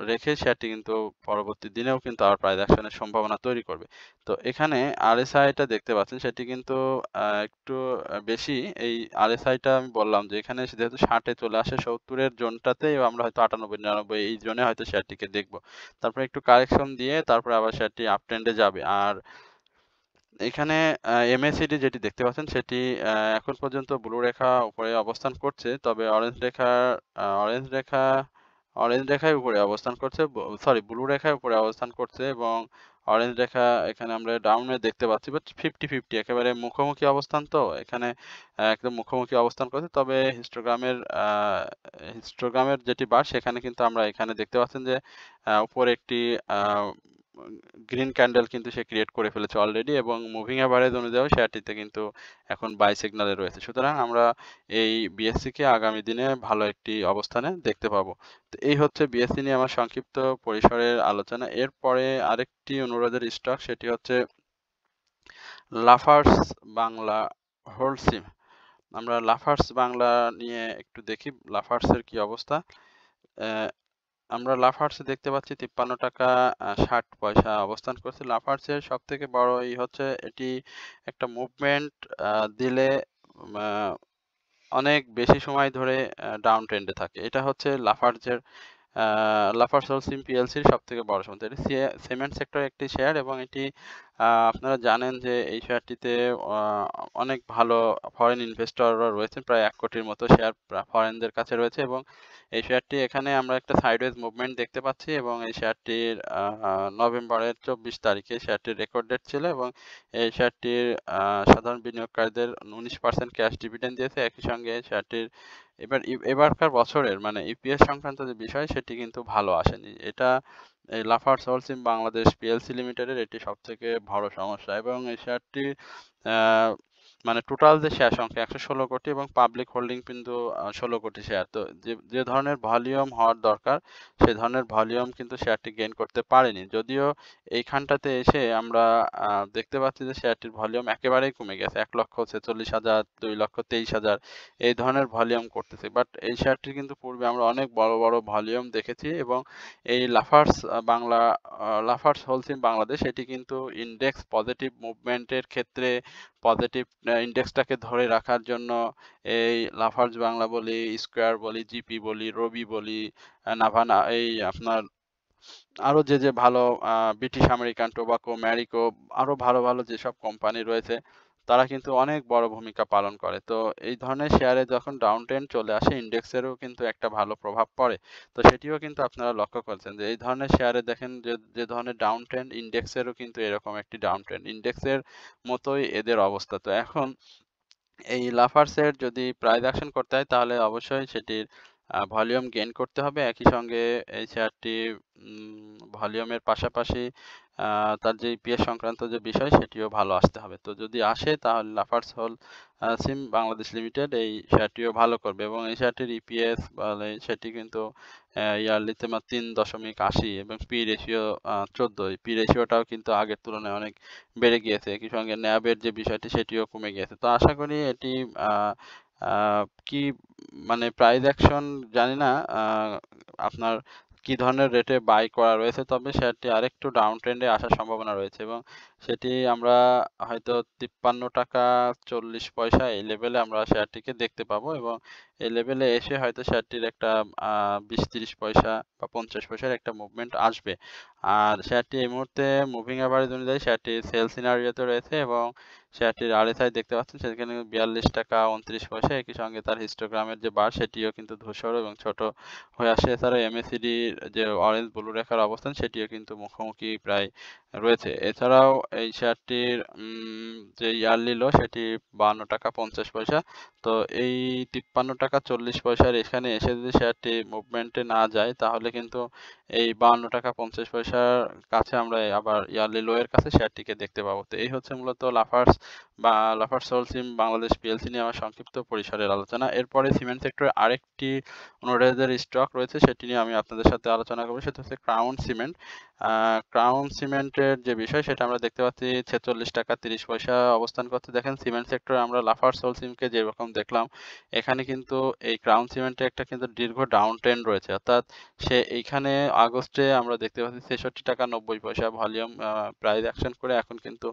S1: রেখে শেয়ারটি কিন্তু পরবর্তী দিনেও কিন্তু আবার প্রাইস অ্যাকশনের সম্ভাবনা তৈরি করবে। তো এখানে RSI টা দেখতে পাচ্ছেন সেটি কিন্তু একটু বেশি। এই RSI টা আমি বললাম যে এখানে যেহেতু ৬০ এ চলে আসে ৭০ এর জোনটাতেই আমরা হয়তো ৯৮-৯৯ এই জোনে হয়তো শেয়ারটিকে দেখব। তারপরে একটু কারেকশন দিয়ে তারপরে আবার শেয়ারটি আপ ট্রেন্ডে যাবে। আর এখানে MACD যেটি দেখতে পাচ্ছেন সেটি এখন পর্যন্ত ব্লু রেখা উপরে অবস্থান করছে। তবে অরেঞ্জ রেখা অরেঞ্জ রেখায় উপরে অবস্থান করছে। সরি, ব্লু রেখায় উপরে অবস্থান করছে এবং অরেঞ্জ রেখা এখানে আমরা ডাউনে দেখতে পাচ্ছি। বাট 50-50 একেবারে মুখোমুখি অবস্থান তো। এখানে একদম মুখোমুখি অবস্থান করছে। তবে হিস্টোগ্রামের যেটি বার সেখানে কিন্তু আমরা এখানে দেখতে পাচ্ছেন যে উপরে একটি আ গ্রিন ক্যান্ডেল কিন্তু সে ক্রিয়েট করে ফেলেছে অলরেডি এবং মুভিং এভারেজ অনুযায়ী শেয়ারটিতে কিন্তু এখন বাই সিগনালে রয়েছে। সুতরাং আমরা এই BSE কে আগামী দিনে ভালো একটি অবস্থানে দেখতে পাবো। তো এই হচ্ছে BSE নিয়ে আমার সংক্ষিপ্ত পরিসরের আলোচনা। এরপরে আরেকটি অনুরোধের স্টক সেটি হচ্ছে লাফার্স বাংলা হোলসিম। আমরা লাফার্স বাংলা নিয়ে একটু দেখি লাফার্সের কি অবস্থা। অ্যা আমরা লাফার্সে দেখতে পাচ্ছি ৳৫৩.৬০ অবস্থান করছে। লাফার্সের সবথেকে বড় হচ্ছে এটি একটা মুভমেন্ট দিলে আ অনেক বেশি সময় ধরে ডাউন ট্রেন্ডে থাকে। এটা হচ্ছে আ লাফার্স হোলসিম পিএলসির সবথেকে বড় সমস্যা। এটি সিমেন্ট সেক্টরের একটি শেয়ার এবং এটি আপনারা জানেন যে এই শেয়ারটিতে আ অনেক ভালো ফরেন ইনভেস্টররা রয়েছেন। প্রায় ১ কোটির মতো শেয়ার ফরেনদের কাছে রয়েছে এবং এই শেয়ারটি এখানে আমরা একটা সাইডওয়েজ মুভমেন্ট দেখতে পাচ্ছি এবং এই শেয়ারটির নভেম্বরের ২৪ তারিখে শেয়ারটির রেকর্ড ডেট ছিল এবং এই শেয়ারটির সাধারণ বিনিয়োগকারীদের ১৯% ক্যাশ ডিভিডেন্ড দিয়েছে। একই সঙ্গে শেয়ারটির এবারকার বছরের মানে ইপিএস সংক্রান্ত যে বিষয় সেটি কিন্তু ভালো আসেনি। এটা এই লাফার্জ হোলসিম বাংলাদেশ পিএলসি লিমিটেডের এটি সবথেকে বড় সমস্যা এবং এই শেয়ারটি আ মানে টোটাল যে শেয়ার সংখ্যা ১১৬ কোটি এবং পাবলিক হোল্ডিং কিন্তু ১৬ কোটি শেয়ার। তো যে ধরনের ভলিউম হওয়ার দরকার সে ধরনের ভলিউম কিন্তু শেয়ারটি গেইন করতে পারেনি। যদিও এইখানটাতে এসে আমরা দেখতে পাচ্ছি যে শেয়ারটির ভলিউম একেবারেই কমে গেছে। ১,৪৬,০০০, ২,২৩,০০০ এই ধরনের ভলিউম করতেছে। বাট এই শেয়ারটির কিন্তু পূর্বে আমরা অনেক বড়, বড় ভলিউম দেখেছি এবং এই লাফার্স হোলসিম বাংলাদেশ এটি কিন্তু ইনডেক্স পজিটিভ মুভমেন্টের ক্ষেত্রে পজিটিভ ইনডেক্সটাকে ধরে রাখার জন্য এই লাফার্জ বাংলা বলি, স্কয়ার বলি, জিপি বলি, রবি বলি, নাভানা এই আপনার আরো যে ভালো ব্রিটিশ আমেরিকান টোবাকো, ম্যারিকো আরো ভালো, ভালো যেসব কোম্পানি রয়েছে তারা কিন্তু অনেক বড় ভূমিকা পালন করে। তো এই ধরনের শেয়ারে যখন ডাউন ট্রেন্ড চলে আসে ইনডেক্সেরও কিন্তু একটা ভালো প্রভাব পড়ে। তো সেটিও কিন্তু আপনারা লক্ষ্য করছেন যে এই ধরনের শেয়ারে দেখেন যে ধরনের ডাউন ট্রেন্ড ইনডেক্সেরও কিন্তু এরকম একটি ডাউন ট্রেন্ড। ইনডেক্সের মতোই এদের অবস্থা। তো এখন এই লাফার্সের যদি প্রাইস অ্যাকশন করতে হয় তাহলে অবশ্যই সেটির ভলিউম গেইন করতে হবে। একই সঙ্গে এই শেয়ারটি ভলিউমের পাশাপাশি তার যে ইপিএস সংক্রান্ত যে বিষয় সেটিও ভালো আসতে হবে। তো যদি আসে তাহলে লাফার্স সিম বাংলাদেশ লিমিটেড এই শেয়ারটিও ভালো করবে এবং এই শেয়ারটির ইপিএস বলে সেটি কিন্তু ইয়ারলিতে ৩.৮০ এবং পি রেশিও ১৪। এই পি রেশিওটাও কিন্তু আগের তুলনায় অনেক বেড়ে গিয়েছে। একই সঙ্গে ন্যাবের যে বিষয়টি সেটিও কমে গিয়েছে। তো আশা করি এটি আ আ কি মানে প্রাইস অ্যাকশন জানি না আপনার কি ধরনের রেটে বাই করা রয়েছে তবে শেয়ারটি আরেকটু ডাউন ট্রেন্ডে আসার সম্ভাবনা রয়েছে এবং সেটি আমরা হয়তো ৳৫৩.৪০ এই লেভেলে আমরা শেয়ারটিকে দেখতে পাবো এবং এই লেভেলে এসে হয়তো শেয়ারটির একটা 20-30 পয়সা বা 50 পয়সার একটা মুভমেন্ট আসবে। আর শেয়ারটি এই মুহূর্তে মুভিং এভারেজ অনুযায়ী শেয়ারটি সেল সিনারিওতে রয়েছে এবং শেয়ারটির RSI দেখতে পাচ্ছেন সেখানে 42 টাকা 29 পয়সা, একই সঙ্গে তার হিস্টোগ্রামের যে বার সেটিও কিন্তু ধূসর এবং ছোট হয়ে আসছে। এছাড়া MACD যে অরেঞ্জ ব্লু রেখার অবস্থান সেটিও কিন্তু মুখোমুখি প্রায় রয়েছে। এছাড়াও এই শেয়ারটির যে ইয়ারলি লো সেটি 52 টাকা 50 পয়সা। তো এই 53 টাকা 40 পয়সার এখানে এসে যদি শেয়ারটি মুভমেন্টে না যায় তাহলে কিন্তু এই 52 টাকা 50 পয়সার কাছে আমরা আবার ইয়ারলি লো এর কাছে শেয়ারটিকে দেখতে পাবো। তো এই হচ্ছে মূলত লাফার্জ বা লাফার্জ সোলসিম বাংলাদেশ পিএলসি নিয়ে আমার সংক্ষিপ্ত পরিসরের আলোচনা। এরপরে সিমেন্ট সেক্টরে আরেকটি নোটেজের স্টক রয়েছে সেটি নিয়ে আমি আপনাদের সাথে আলোচনা করব, সেটা হচ্ছে ক্রাউন সিমেন্ট। ক্রাউন সিমেন্টের যে বিষয় সেটা আমরা দেখতে পাচ্ছি 46 টাকা 30 পয়সা অবস্থান করতে। দেখেন সিমেন্ট সেক্টরে আমরা লাফার্জ সোলসিমকে যেরকম দেখলাম এখানে কিন্তু এই ক্রাউন সিমেন্টে একটা কিন্তু দীর্ঘ ডাউন ট্রেন্ড রয়েছে, অর্থাৎ সে এইখানে আগস্টে আমরা দেখতে পাচ্ছি 66 টাকা 90 পয়সা ভলিউম প্রাইস অ্যাকশন করে এখন কিন্তু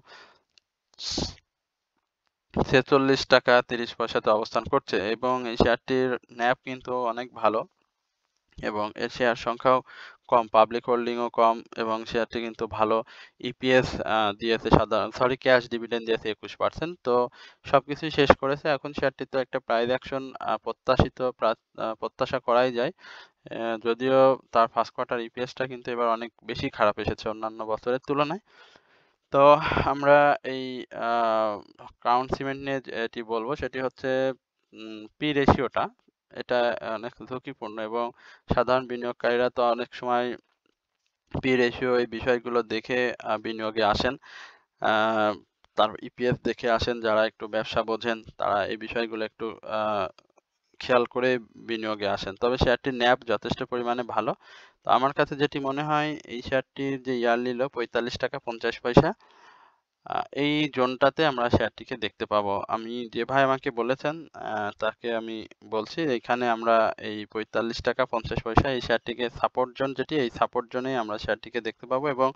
S1: 46 টাকা 30 পয়সাতে অবস্থান করছে এবং এই শেয়ারটির ন্যাভ কিন্তু অনেক ভালো এবং এর শেয়ার সংখ্যাও কম, পাবলিক হোল্ডিংও কম এবং শেয়ারটি কিন্তু ভালো ইপিএস দিয়েছে, ক্যাশ ডিভিডেন্ড দিয়েছে 21%। তো সবকিছুই শেষ করেছে। এখন শেয়ারটি তো একটা প্রাইস অ্যাকশন প্রত্যাশা করাই যায়। যদিও তার ফার্স্ট কোয়ার্টার ইপিএসটা কিন্তু এবার অনেক বেশি খারাপ এসেছে অন্যান্য বছরের তুলনায়। তো আমরা এই ক্রাউন সিমেন্ট নিয়ে যেটি বলবো সেটি হচ্ছে পি রেশিওটা, এটা অনেক ঝুঁকিপূর্ণ এবং সাধারণ বিনিয়োগকারীরা তো অনেক সময় পি রেশিও এই বিষয়গুলো দেখে বিনিয়োগে আসেন। তার ইপিএস দেখে আসেন, যারা একটু ব্যবসা বোঝেন তারা এই বিষয়গুলো একটু খেয়াল করে বিনিয়োগে আসেন। তবে শেয়ারটির ন্যাভ যথেষ্ট পরিমাণে ভালো। তো আমার কাছে যেটি মনে হয় এই শেয়ারটির যে ইয়ারলি লো 45 টাকা 50 পয়সা, এই জোনটাতে আমরা শেয়ারটিকে দেখতে পাবো। আমি যে ভাই আমাকে বলেছেন তাকে আমি বলছি এখানে আমরা এই 45 টাকা 50 পয়সা এই শেয়ারটিকে সাপোর্ট জোন, যেটি এই সাপোর্ট জোনেই আমরা শেয়ারটিকে দেখতে পাবো এবং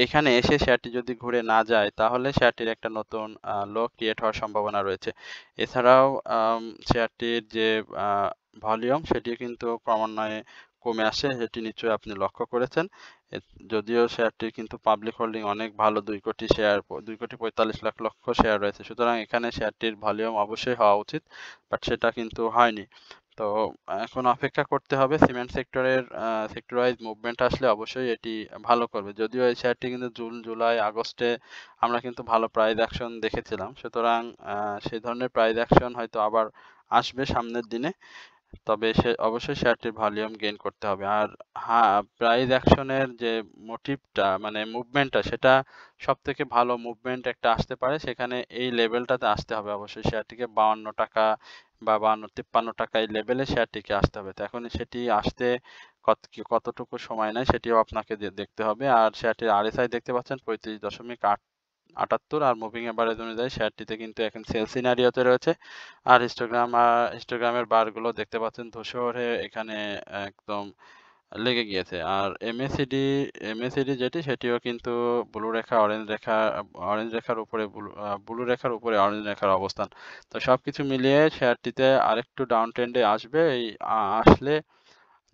S1: এখানে এসে শেয়ারটি যদি ঘুরে না যায় তাহলে শেয়ারটির একটা নতুন লো ক্রিয়েট হওয়ার সম্ভাবনা রয়েছে। এছাড়াও শেয়ারটির যে ভলিউম সেটিও কিন্তু ক্রমান্বয়ে কমে আসছে, সেটি নিশ্চয়ই আপনি লক্ষ্য করেছেন। যদিও শেয়ারটির কিন্তু পাবলিক হোল্ডিং অনেক ভালো, 2 কোটি 45 লক্ষ শেয়ার রয়েছে, সুতরাং এখানে শেয়ারটির ভলিউম অবশ্যই হওয়া উচিত, বাট সেটা কিন্তু হয়নি। তো এখন অপেক্ষা করতে হবে, সিমেন্ট সেক্টরের সেক্টর ওয়াইজ মুভমেন্ট আসলে অবশ্যই এটি ভালো করবে। যদিও এই শেয়ারটি কিন্তু জুন জুলাই আগস্টে আমরা কিন্তু ভালো প্রাইস অ্যাকশন দেখেছিলাম, সুতরাং সেই ধরনের প্রাইস অ্যাকশন হয়তো আবার আসবে সামনের দিনে। তবে সে অবশ্যই শেয়ারটির ভলিউম গেইন করতে হবে। আর হ্যাঁ, প্রাইস অ্যাকশনের যে মোটিভটা মানে মুভমেন্টটা সেটা সবথেকে ভালো মুভমেন্ট একটা আসতে পারে, সেখানে এই লেভেলটাতে আসতে হবে অবশ্যই শেয়ারটিকে 52 টাকা বা 52-53 টাকা এই লেভেলে শেয়ারটিকে আসতে হবে। তো এখন সেটি আসতে কতটুকু সময় নেয় সেটিও আপনাকে দেখতে হবে। আর শেয়ারটির RSI দেখতে পাচ্ছেন 35.78 আর মুভিং এভারেজ অনুযায়ী শেয়ারটিতে কিন্তু এখন সেল সিনারিওতে রয়েছে। আর হিস্টোগ্রামের বারগুলো দেখতে পাচ্ছেন ধূসর হয়ে এখানে একদম লেগে গিয়েছে। আর MACD যেটি সেটিও কিন্তু অরেঞ্জ রেখার উপরে ব্লু রেখার উপরে অরেঞ্জ রেখার অবস্থান। তো সবকিছু মিলিয়ে শেয়ারটিতে আরেকটু ডাউন ট্রেন্ডে আসবে। এই আসলে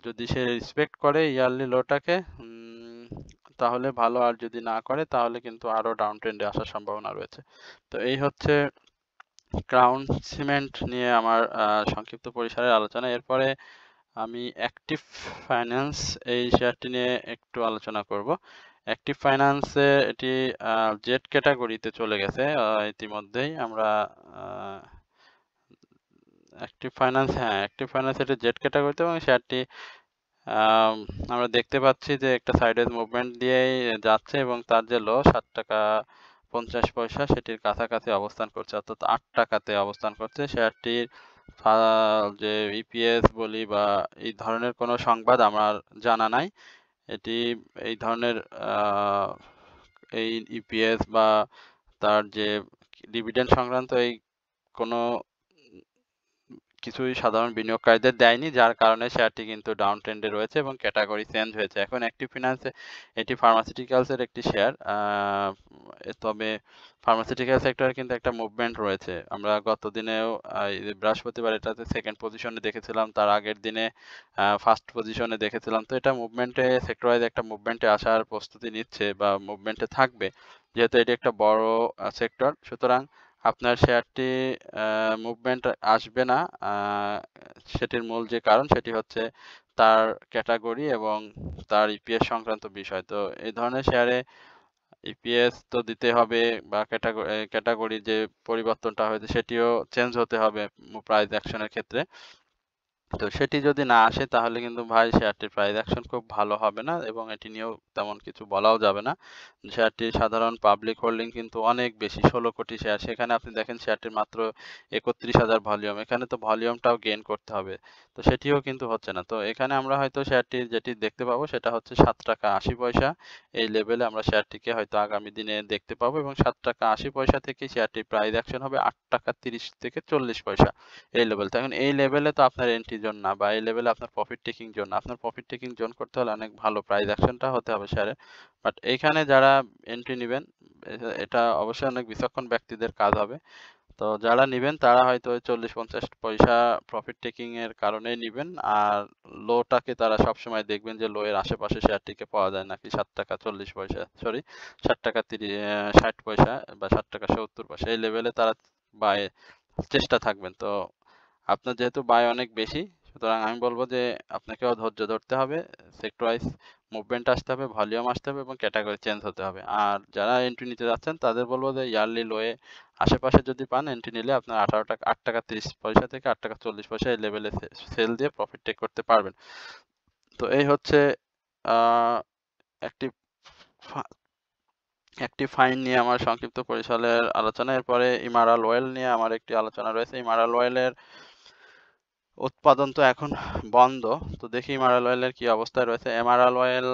S1: যদি সে রেসপেক্ট করে ইয়ারলি লোটাকে তাহলে ভালো, আর যদি না করে তাহলে কিন্তু আরো ডাউন ট্রেন্ডে আসার সম্ভাবনা রয়েছে। তো এই হচ্ছে ক্রাউন সিমেন্ট নিয়ে আমার সংক্ষিপ্ত পরিসরের আলোচনা। এরপরে আমি অ্যাক্টিভ ফাইন্যান্স এই শেয়ারটি নিয়ে একটু আলোচনা করব। অ্যাক্টিভ ফাইন্যান্সে এটি জেড ক্যাটাগরিতে চলে গেছে ইতিমধ্যেই। আমরা অ্যাক্টিভ ফাইন্যান্স এটি জেড ক্যাটাগরিতে এবং শেয়ারটি আমরা দেখতে পাচ্ছি যে একটা সাইডওয়েজ মুভমেন্ট দিয়েই যাচ্ছে এবং তার যে লো 7 টাকা 50 পয়সা সেটির কাছাকাছি অবস্থান করছে, অর্থাৎ 8 টাকাতে অবস্থান করছে। শেয়ারটির যে ইপিএস বলি বা এই ধরনের কোনো সংবাদ আমার জানা নাই। এটি এই ধরনের এই ইপিএস বা তার যে ডিভিডেন্ড সংক্রান্ত এই কোনো কিছুই সাধারণ বিনিয়োগকারীদের দেয়নি, যার কারণে শেয়ারটি কিন্তু ডাউন ট্রেন্ডে রয়েছে এবং ক্যাটাগরি চেঞ্জ হয়েছে। এখন অ্যাক্টিভ ফিনান্সে এটি ফার্মাসিউটিক্যালসের একটি শেয়ার, তবে ফার্মাসিউটিক্যাল সেক্টরে কিন্তু একটা মুভমেন্ট রয়েছে। আমরা গত দিনেও বৃহস্পতিবার এটাতে সেকেন্ড পজিশনে দেখেছিলাম, তার আগের দিনে ফার্স্ট পজিশনে দেখেছিলাম। তো এটা মুভমেন্টে সেক্টর ওয়াইজ একটা মুভমেন্টে আসার প্রস্তুতি নিচ্ছে বা মুভমেন্টে থাকবে, যেহেতু এটি একটা বড় সেক্টর। সুতরাং আপনার শেয়ারটি মুভমেন্ট আসবে না, সেটির মূল যে কারণ সেটি হচ্ছে তার ক্যাটাগরি এবং তার ইপিএস সংক্রান্ত বিষয়। তো এই ধরনের শেয়ারে ইপিএস তো দিতে হবে বা ক্যাটাগরি যে পরিবর্তনটা হয়েছে সেটিও চেঞ্জ হতে হবে প্রাইস অ্যাকশনের ক্ষেত্রে। তো সেটি যদি না আসে তাহলে কিন্তু ভাই শেয়ারটির প্রাইস অ্যাকশন খুব ভালো হবে না এবং এটি নিয়েও তেমন কিছু বলাও যাবে না। শেয়ারটির সাধারণ পাবলিক হোল্ডিং কিন্তু অনেক বেশি, 16 কোটি শেয়ার। সেখানে আপনি দেখেন শেয়ারটির মাত্র 31,000 ভলিউম। এখানে তো ভলিউমটাও গেইন করতে হবে, তো সেটিও কিন্তু হচ্ছে না। তো এখানে আমরা হয়তো শেয়ারটি যেটি দেখতে পাবো সেটা হচ্ছে 7 টাকা 80 পয়সা। এই লেভেলে আমরা শেয়ারটিকে হয়তো আগামী দিনে দেখতে পাবো এবং 7 টাকা 80 পয়সা থেকে শেয়ারটির প্রাইস অ্যাকশন হবে 8 টাকা 30 থেকে 40 পয়সা এই লেভেল। এখন এই লেভেলে তো আপনার এন্ট্রি জোন না, বা এই লেভেলে আপনার প্রফিট টেকিং জোন না। আপনার প্রফিট টেকিং জোন করতে হলে অনেক ভালো প্রাইস অ্যাকশনটা হতে হবে শেয়ারে। বাট এইখানে যারা এন্ট্রি নেবেন, এটা অবশ্যই অনেক বিচক্ষণ ব্যক্তিদের কাজ হবে। তো যারা নিবেন তারা হয়তো ওই 40-50 পয়সা প্রফিট টেকিং এর কারণেই নিবেন, আর লোটাকে তারা সবসময় দেখবেন যে লো এর আশেপাশে শেয়ারটিকে পাওয়া যায় নাকি 7 টাকা 40 পয়সা, সরি 7 টাকা 60 পয়সা বা 7 টাকা 70 পয়সা এই লেভেলে তারা বাই চেষ্টা থাকবেন। তো আপনার যেহেতু বাই অনেক বেশি, সুতরাং আমি বলবো যে আপনাকেও ধৈর্য ধরতে হবে, সেক্টর ওয়াইজ মুভমেন্ট আসতে হবে, ভলিউম আসতে হবে এবং ক্যাটাগরি চেঞ্জ হতে হবে। আর যারা এন্ট্রি নিতে যাচ্ছেন তাদের বলবো যে ইয়ারলি লোয়ে আশেপাশে যদি পান এন্ট্রি নিলে আপনার 8 টাকা 30 পয়সা থেকে 8 টাকা 40 পয়সা এই লেভেলে সেল দিয়ে প্রফিট টেক করতে পারবেন। তো এই হচ্ছে আহ একটি ফাইন নিয়ে আমার সংক্ষিপ্ত পরিসরের আলোচনা। এরপরে ইমারাল ওয়েল নিয়ে আমার একটি আলোচনা রয়েছে। ইমারাল ওয়েলের উৎপাদন তো এখন বন্ধ। তো দেখি ইমারাল ওয়েলের কি অবস্থায় রয়েছে। ইমারাল ওয়েল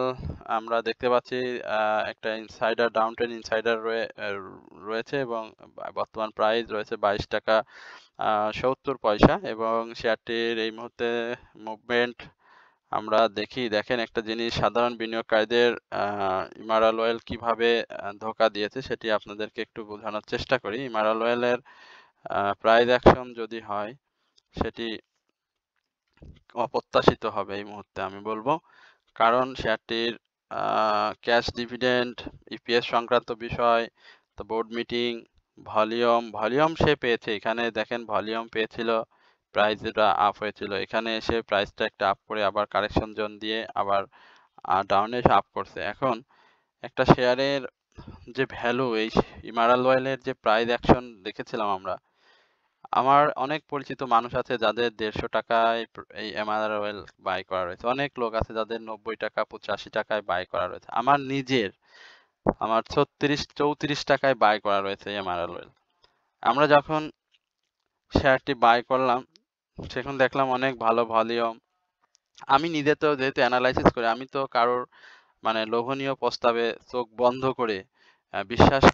S1: আমরা দেখতে পাচ্ছি একটা ইনসাইডার ডাউন ট্রেন্ড ইনসাইডার রয়েছে এবং বর্তমান প্রাইস রয়েছে 22 টাকা 70 পয়সা এবং শেয়ারটির এই মুহূর্তে মুভমেন্ট আমরা দেখেন একটা জিনিস, সাধারণ বিনিয়োগকারীদের ইমারাল ওয়েল কিভাবে ধোঁকা দিয়েছে সেটি আপনাদেরকে একটু বোঝানোর চেষ্টা করি। ইমারাল ওয়েলের প্রাইস অ্যাকশন যদি হয় সেটি অপ্রত্যাশিত হবে এই মুহূর্তে আমি বলবো, কারণ শেয়ারটির ক্যাশ ডিভিডেন্ড, ইপিএস সংক্রান্ত বিষয়, তো বোর্ড মিটিং, ভলিউম সে পেয়েছে। এখানে দেখেন ভলিউম পেয়েছিল, প্রাইস এটা আপ হয়েছিল, এখানে এসে প্রাইসটা একটা আপ করে আবার কারেকশন জোন দিয়ে আবার ডাউনে এসে আপ করছে। এখন একটা শেয়ারের যে ভ্যালু, এই ইমারাল ওয়েলের যে প্রাইস অ্যাকশন দেখেছিলাম আমরা, আমার অনেক পরিচিত মানুষ আছে যাদের 150 টাকায় এই এমআরএল ওয়েল বাই করা রয়েছে। অনেক লোক আছে যাদের 90 টাকা 85 টাকায় বাই করা রয়েছে। আমার 34 টাকায় বাই করা রয়েছে এমআরএল ওয়েল। আমরা যখন শেয়ারটি বাই করলাম সেখানে দেখলাম অনেক ভালো ভলিউম। আমি নিজে তো যেহেতু অ্যানালাইসিস করি, আমি তো কারোর মানে লোভনীয় প্রস্তাবে চোখ বন্ধ করে বিশ্বাস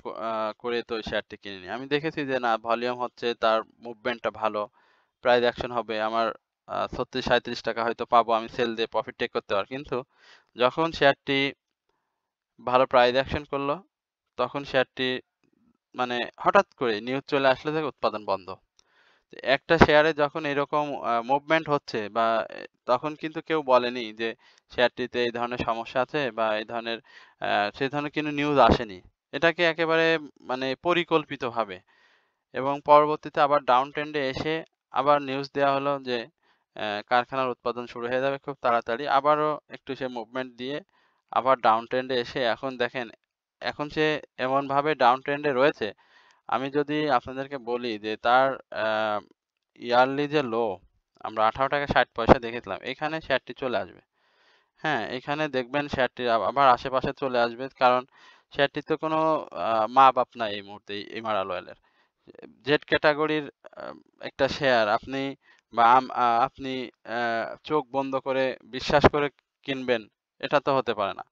S1: করে তো শেয়ারটি কিনিনি। আমি দেখেছি যে না, ভলিউম হচ্ছে, তার মুভমেন্টটা ভালো, প্রাইস অ্যাকশন হবে, আমার 36-37 টাকা হয়তো পাবো, আমি সেল দিয়ে প্রফিট টেক করতে পারবো। কিন্তু যখন শেয়ারটি ভালো প্রাইস অ্যাকশন করলো তখন শেয়ারটি মানে হঠাৎ করে নিউজ চলে আসলো যে উৎপাদন বন্ধ। একটা শেয়ারে যখন এরকম মুভমেন্ট হচ্ছে বা তখন কিন্তু কেউ বলেনি যে শেয়ারটিতে এই ধরনের সমস্যা আছে বা এই ধরনের সেই ধরনের কিন্তু নিউজ আসেনি। এটাকে একেবারে মানে পরিকল্পিতভাবে এবং পরবর্তীতে আবার ডাউন ট্রেন্ডে এসে আবার নিউজ দেওয়া হলো যে কারখানার উৎপাদন শুরু হয়ে যাবে খুব তাড়াতাড়ি। আবারও একটু সে মুভমেন্ট দিয়ে আবার ডাউন ট্রেন্ডে এসে এখন দেখেন, এখন সে এমনভাবে ডাউন ট্রেন্ডে রয়েছে, আমি যদি আপনাদেরকে বলি যে তার ইয়ারলি যে লো আমরা 18 টাকা 60 পয়সা দেখেছিলাম, এখানে শেয়ারটি চলে আসবে। হ্যাঁ, এখানে দেখবেন শেয়ারটি আবার আশেপাশে চলে আসবে, কারণ শেয়ারটির তো কোনো মা বাপ নাই এই মুহূর্তে ইমারাল ওয়েলের। জেড ক্যাটাগরির একটা শেয়ার আপনি বা আপনি চোখ বন্ধ করে বিশ্বাস করে কিনবেন, এটা তো হতে পারে না।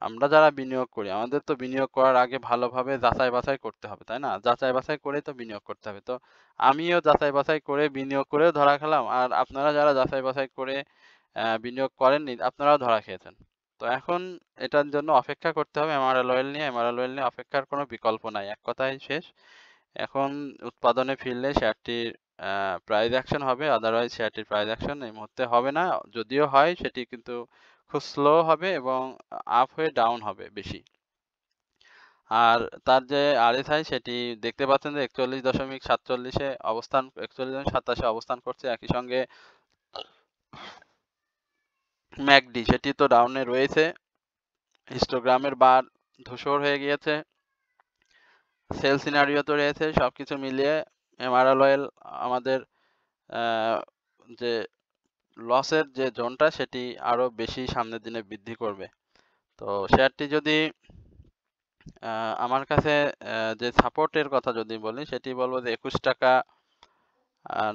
S1: আমরা যারা বিনিয়োগ করি আমাদের তো বিনিয়োগ করার আগে ভালোভাবে যাচাই বাছাই করতে হবে, তাই না? যাচাই বাছাই করেই তো বিনিয়োগ করতে হবে। তো আমিও যাচাই বাছাই করে বিনিয়োগ করেও ধরা খেলাম, আর আপনারা যারা যাচাই বাছাই করে বিনিয়োগ করেননি আপনারাও ধরা খেয়েছেন। তো এখন এটার জন্য অপেক্ষা করতে হবে এমআরএল অয়েল নিয়ে। এমআরএল অয়েল নিয়ে অপেক্ষার কোনো বিকল্প নাই। এক কথায় শেষ। এখন উৎপাদনে ফিরলে শেয়ারটির প্রাইস অ্যাকশন হবে, আদারওয়াইজ শেয়ারটির প্রাইস অ্যাকশন এই মুহূর্তে হবে না। যদিও হয় সেটি কিন্তু খুব স্লো হবে এবং আপ হয়ে ডাউন হবে বেশি। আর তার যে আরএসআই সেটি দেখতে পাচ্ছেন যে 41.47 এ অবস্থান 41.87 এ অবস্থান করছে। একই সঙ্গে ম্যাকডি সেটি তো ডাউনে রয়েছে। হিস্টোগ্রামের বার ধূসর হয়ে গিয়েছে। সেল সিনারিও তো রয়েছে। সবকিছু মিলিয়ে এমআরএল অয়েল আমাদের যে লসের যে জোনটা সেটি আরো বেশি সামনের দিনে বৃদ্ধি করবে। তো শেয়ারটি যদি আমার কাছে যে সাপোর্টের কথা যদি বলি সেটি বলবো যে 21 টাকা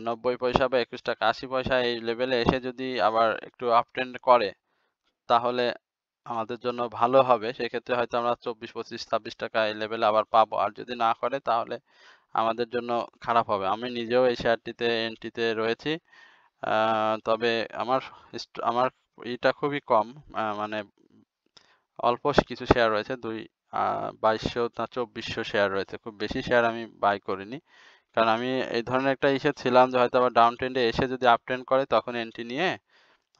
S1: 90 পয়সা বা 21 টাকা 80 পয়সা এই লেভেলে এসে যদি আবার একটু আপ ট্রেন্ড করে তাহলে আমাদের জন্য ভালো হবে। সেক্ষেত্রে হয়তো আমরা 24, 25, 26 টাকা এই লেভেলে আবার পাবো। আর যদি না করে তাহলে আমাদের জন্য খারাপ হবে। আমি নিজেও এই শেয়ারটিতে এন্ট্রিতে রয়েছি। তবে আমার আমার ইটা খুবই কম, মানে অল্প কিছু শেয়ার রয়েছে। 2200 না 2400 শেয়ার রয়েছে। খুব বেশি শেয়ার আমি বাই করিনি। কারণ আমি এই ধরনের একটা ইসে ছিলাম যে হয়তো আবার ডাউন ট্রেন্ডে এসে যদি আপ ট্রেন্ড করে তখন এন্ট্রি নিয়ে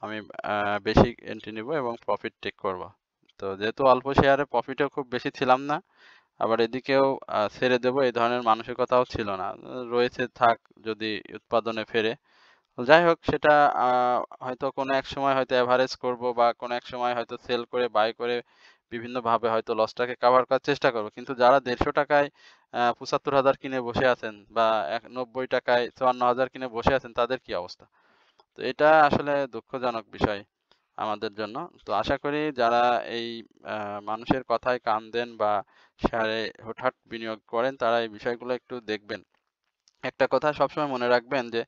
S1: আমি বেশি এন্ট্রি নিব এবং প্রফিট টেক করব। তো যেহেতু অল্প শেয়ারে প্রফিটেও খুব বেশি ছিলাম না, আবার এদিকেও ছেড়ে দেব এই ধরনের মানসিকতাও ছিল না। রয়েছে থাক, যদি উৎপাদনে ফেরে। যাই হোক সেটা হয়তো কোনো এক সময় হয়তো এভারেজ করব বা কোনো এক সময় হয়তো সেল করে বাই করে বিভিন্নভাবে হয়তো লসটাকে কাভার করার চেষ্টা করব। কিন্তু যারা 150 টাকায় 75,000 কিনে বসে আছেন বা 90 টাকায় 54,000 কিনে বসে আছেন তাদের কি অবস্থা? তো এটা আসলে দুঃখজনক বিষয় আমাদের জন্য। তো আশা করি যারা এই মানুষের কথায় কান দেন বা শেয়ারে হুটহাট বিনিয়োগ করেন তারা এই বিষয়গুলো একটু দেখবেন। একটা কথা সবসময় মনে রাখবেন যে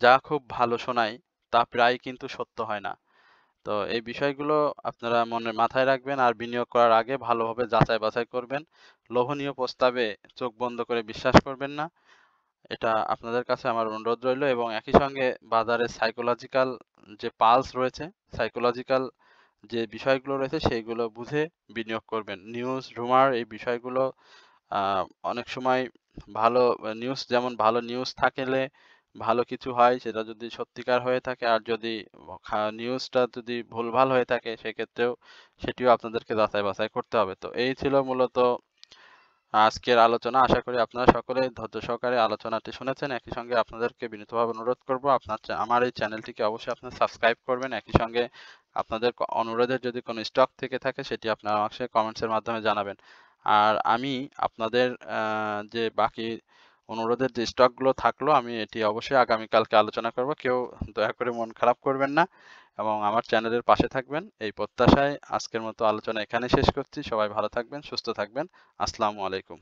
S1: যা খুব ভালো শোনায় তা প্রায় কিন্তু সত্য হয় না। তো এই বিষয়গুলো আপনারা মাথায় রাখবেন আর বিনিয়োগ করার আগে ভালোভাবে যাচাই বাছাই করবেন। লোভনীয় প্রস্তাবে চোখ বন্ধ করে বিশ্বাস করবেন না। এটা আপনাদের কাছে আমার অনুরোধ রইল এবং একই সঙ্গে বাজারে সাইকোলজিক্যাল যে পালস রয়েছে, সাইকোলজিক্যাল যে বিষয়গুলো রয়েছে সেইগুলো বুঝে বিনিয়োগ করবেন। নিউজ, রুমার এই বিষয়গুলো অনেক সময় ভালো নিউজ, যেমন ভালো নিউজ থাকলে ভালো কিছু হয় সেটা যদি সত্যিকার হয়ে থাকে, আর যদি নিউজটা যদি ভুলভাল হয়ে থাকে সেক্ষেত্রেও সেটিও আপনাদেরকে যাচাই বাছাই করতে হবে। তো এই ছিল মূলত আজকের আলোচনা। আশা করি আপনারা সকলে ধৈর্য সহকারে আলোচনাটি শুনেছেন। একই সঙ্গে আপনাদেরকে বিনীতভাবে অনুরোধ করব আমার এই চ্যানেলটিকে অবশ্যই আপনারা সাবস্ক্রাইব করবেন। একই সঙ্গে আপনাদের অনুরোধের যদি কোনো স্টক থেকে থাকে সেটি আপনারা আমাকে কমেন্টসের মাধ্যমে জানাবেন। আর আমি আপনাদের যে বাকি অনুরোধের যে স্টকগুলো থাকলো আমি এটি অবশ্যই আগামীকালকে আলোচনা করব। কেউ দয়া করে মন খারাপ করবেন না এবং আমার চ্যানেলের পাশে থাকবেন এই প্রত্যাশায় আজকের মতো আলোচনা এখানে শেষ করছি। সবাই ভালো থাকবেন, সুস্থ থাকবেন। আসসালামু আলাইকুম।